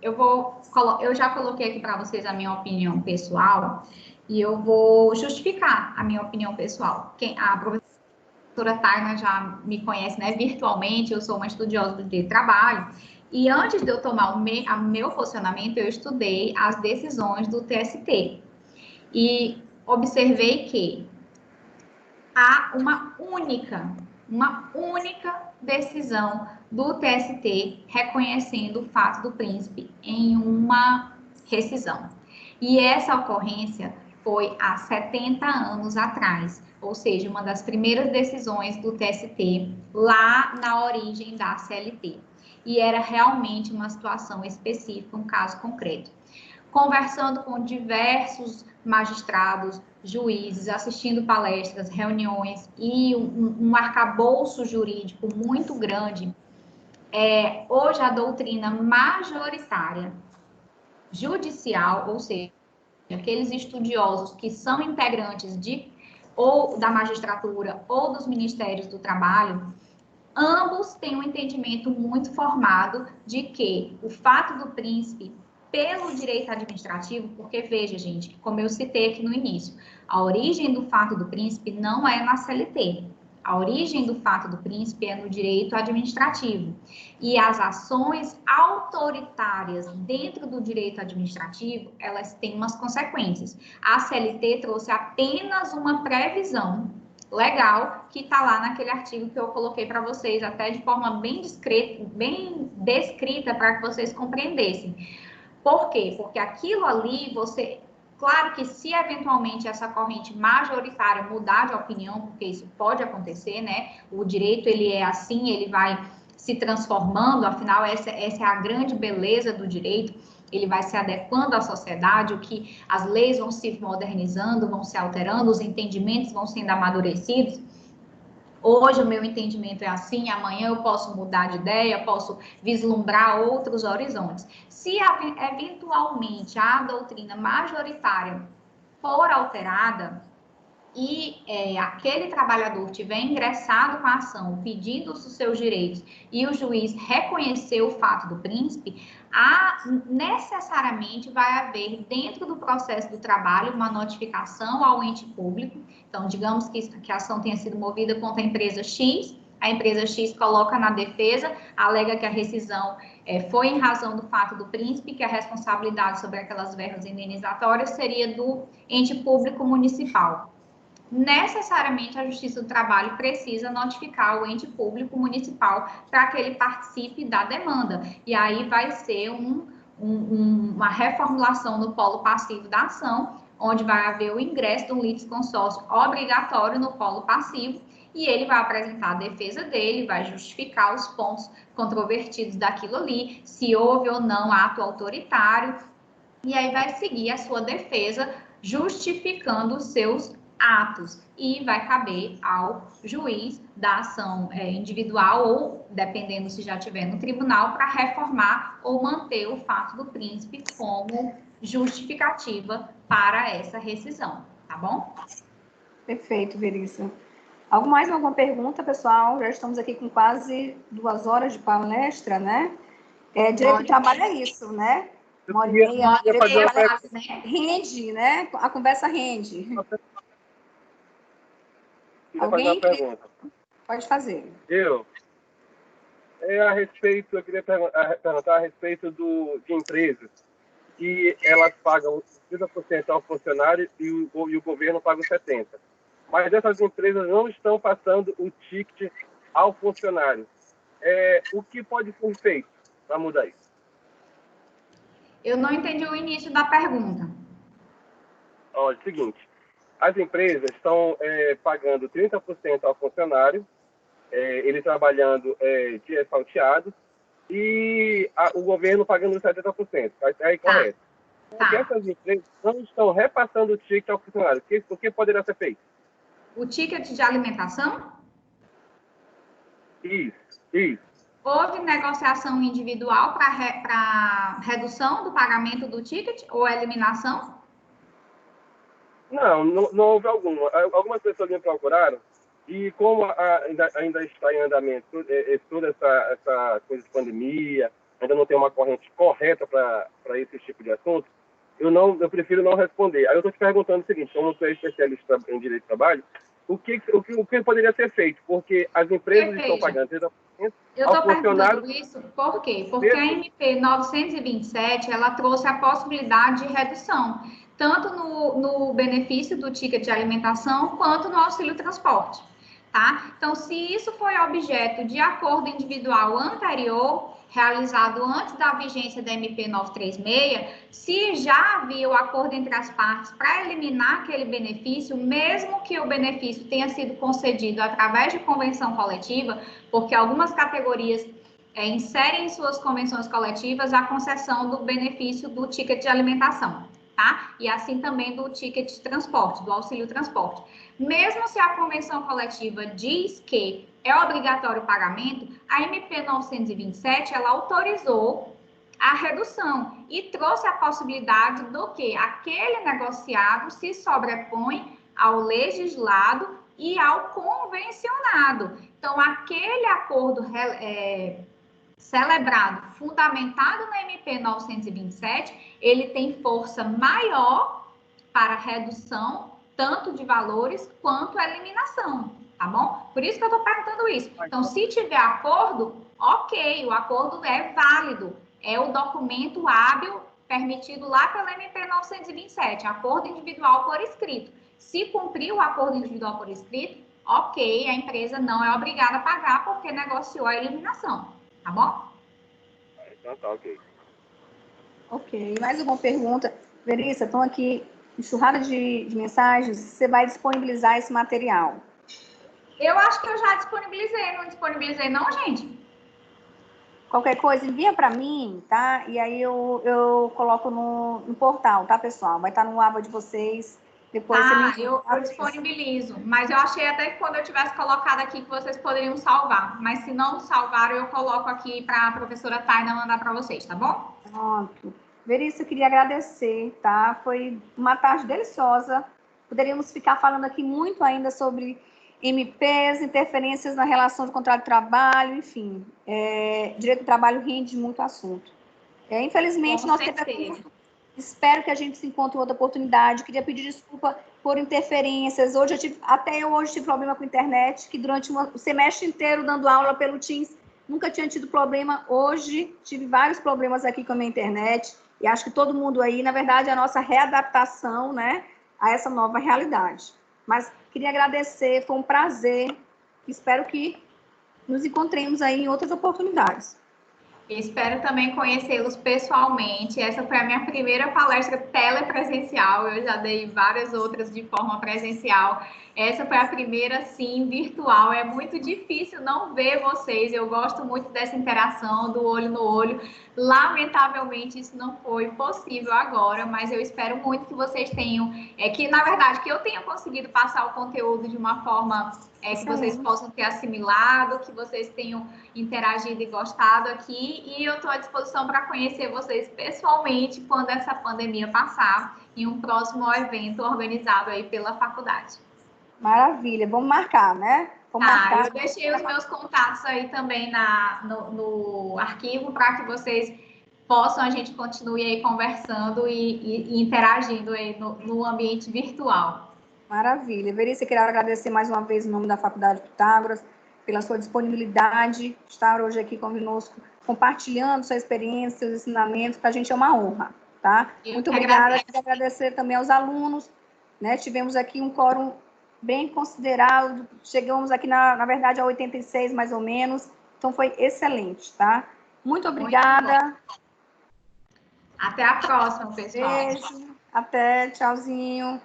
eu já coloquei aqui para vocês a minha opinião pessoal e eu vou justificar a minha opinião pessoal. A professora Taina já me conhece, né, virtualmente, eu sou uma estudiosa de trabalho, e antes de eu tomar o meu posicionamento, eu estudei as decisões do TST. E observei que há uma única decisão do TST reconhecendo o fato do príncipe em uma rescisão. E essa ocorrência foi há 70 anos atrás, ou seja, uma das primeiras decisões do TST lá na origem da CLT. E era realmente uma situação específica, um caso concreto. Conversando com diversos magistrados, juízes, assistindo palestras, reuniões e um arcabouço jurídico muito grande, hoje a doutrina majoritária judicial, ou seja, aqueles estudiosos que são integrantes ou da magistratura ou dos ministérios do trabalho, ambos têm um entendimento muito formado de que o fato do príncipe pelo direito administrativo, porque veja, gente, como eu citei aqui no início, a origem do fato do príncipe não é na CLT. A origem do fato do príncipe é no direito administrativo. E as ações autoritárias dentro do direito administrativo, elas têm umas consequências. A CLT trouxe apenas uma previsão legal que está lá naquele artigo que eu coloquei para vocês, até de forma bem descrita para que vocês compreendessem. Por quê? Porque aquilo ali, claro que se eventualmente essa corrente majoritária mudar de opinião, porque isso pode acontecer, né? O direito, ele é assim, ele vai se transformando, afinal, essa é a grande beleza do direito, ele vai se adequando à sociedade, as leis vão se modernizando, vão se alterando, os entendimentos vão sendo amadurecidos. Hoje o meu entendimento é assim, amanhã eu posso mudar de ideia, posso vislumbrar outros horizontes. Se eventualmente a doutrina majoritária for alterada e aquele trabalhador tiver ingressado com a ação, pedindo os seus direitos, e o juiz reconhecer o fato do príncipe, necessariamente vai haver, dentro do processo do trabalho, uma notificação ao ente público. Então, digamos que a ação tenha sido movida contra a empresa X, a empresa X coloca na defesa, alega que a rescisão foi em razão do fato do príncipe, que a responsabilidade sobre aquelas verbas indenizatórias seria do ente público municipal. Necessariamente a Justiça do Trabalho precisa notificar o ente público municipal para que ele participe da demanda. E aí vai ser uma reformulação no polo passivo da ação, onde vai haver o ingresso de um litisconsórcio obrigatório no polo passivo, e ele vai apresentar a defesa dele, vai justificar os pontos controvertidos daquilo ali, se houve ou não ato autoritário, e aí vai seguir a sua defesa justificando os seus atos, e vai caber ao juiz da ação individual, ou, dependendo se já estiver no tribunal, para reformar ou manter o fato do príncipe como justificativa para essa rescisão, tá bom? Perfeito, Verissa. Alguma pergunta, pessoal? Já estamos aqui com quase 2 horas de palestra, né? Direito do trabalho é isso, né? Uma hora e meia, rende, né? A conversa rende. Alguém? Pode fazer. Eu queria perguntar a respeito de empresas que elas pagam 30% ao funcionário e o governo paga 70%. Mas essas empresas não estão passando o ticket ao funcionário. O que pode ser feito para mudar isso? Eu não entendi o início da pergunta. Olha, é o seguinte, as empresas estão pagando 30% ao funcionário, ele trabalhando dias salteados, e o governo pagando 70%. É correto. Porque essas empresas não estão repassando o ticket ao funcionário. O que poderia ser feito? O ticket de alimentação? Isso. Houve negociação individual para redução do pagamento do ticket ou eliminação? Não houve alguma. Algumas pessoas me procuraram e como ainda está em andamento toda essa coisa de pandemia, ainda não tem uma corrente correta para esse tipo de assunto, eu prefiro não responder. Aí eu estou te perguntando o seguinte, como tu é especialista em direito de trabalho, o que poderia ser feito? Porque as empresas estão pagando 30%. Eu estou perguntando isso por quê? Porque a MP 927, ela trouxe a possibilidade de redução, tanto no benefício do ticket de alimentação, quanto no auxílio transporte, tá? Então, se isso foi objeto de acordo individual anterior, realizado antes da vigência da MP 936, se já havia o acordo entre as partes para eliminar aquele benefício, mesmo que o benefício tenha sido concedido através de convenção coletiva, porque algumas categorias inserem em suas convenções coletivas a concessão do benefício do ticket de alimentação, tá? E assim também do ticket de transporte, do auxílio transporte. Mesmo se a convenção coletiva diz que é obrigatório o pagamento, a MP 927, ela autorizou a redução e trouxe a possibilidade do que aquele negociado se sobrepõe ao legislado e ao convencionado. Então, aquele acordo celebrado, fundamentado na MP 927, ele tem força maior para redução, tanto de valores quanto eliminação, tá bom? Por isso que eu estou perguntando isso. Então, se tiver acordo, ok, o acordo é válido, é o documento hábil permitido lá pela MP 927, acordo individual por escrito. Se cumprir o acordo individual por escrito, ok, a empresa não é obrigada a pagar porque negociou a eliminação, tá bom? Então tá, ok. Ok, mais alguma pergunta? Verissa, estão aqui enxurrada de mensagens, você vai disponibilizar esse material? Eu acho que eu já disponibilizei, não disponibilizei não, gente? Qualquer coisa, envia para mim, tá? E aí eu coloco no portal, tá, pessoal? Vai estar no aba de vocês Depois você eu disponibilizo, mas eu achei até que quando eu tivesse colocado aqui que vocês poderiam salvar, mas se não salvaram, eu coloco aqui para a professora Taina mandar para vocês, tá bom? Pronto. Veríssima, eu queria agradecer, tá? Foi uma tarde deliciosa. Poderíamos ficar falando aqui muito ainda sobre MPs, interferências na relação de contrato de trabalho, enfim. Direito do trabalho rende muito assunto. Infelizmente, nós temos... Espero que a gente se encontre outra oportunidade. Queria pedir desculpa por interferências. Até eu hoje tive problema com a internet, que durante o semestre inteiro dando aula pelo Teams, nunca tinha tido problema. Hoje tive vários problemas aqui com a minha internet. E acho que todo mundo aí, na verdade, é a nossa readaptação, né, a essa nova realidade. Mas queria agradecer, foi um prazer. Espero que nos encontremos aí em outras oportunidades. Espero também conhecê-los pessoalmente. Essa foi a minha primeira palestra telepresencial. Eu já dei várias outras de forma presencial. Essa foi a primeira, sim, virtual. É muito difícil não ver vocês. Eu gosto muito dessa interação, do olho no olho. Lamentavelmente, isso não foi possível agora, mas eu espero muito que vocês tenham... que, na verdade, que eu tenha conseguido passar o conteúdo de uma forma... que vocês possam ter assimilado, que vocês tenham interagido e gostado aqui, e eu estou à disposição para conhecer vocês pessoalmente quando essa pandemia passar, em um próximo evento organizado aí pela faculdade. Maravilha, vamos marcar, né? Vamos marcar. Eu deixei os meus contatos aí também no arquivo para que vocês possam, a gente continue aí conversando e interagindo aí no ambiente virtual. Maravilha. Veríssima, queria agradecer mais uma vez em nome da Faculdade Pitágoras pela sua disponibilidade de estar hoje aqui conosco, compartilhando sua experiência, seus ensinamentos. Para a gente é uma honra, tá? Muito obrigada. Queria agradecer também aos alunos, né? Tivemos aqui um quórum bem considerado, chegamos aqui, na verdade, a 86, mais ou menos. Então, foi excelente, tá? Muito obrigada. Muito até a próxima, pessoal. Beijo. Até. Tchauzinho.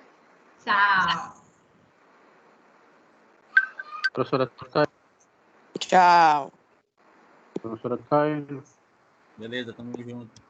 Tchau. Professora Taina. Tchau. Professora Taina. Beleza, tamo junto.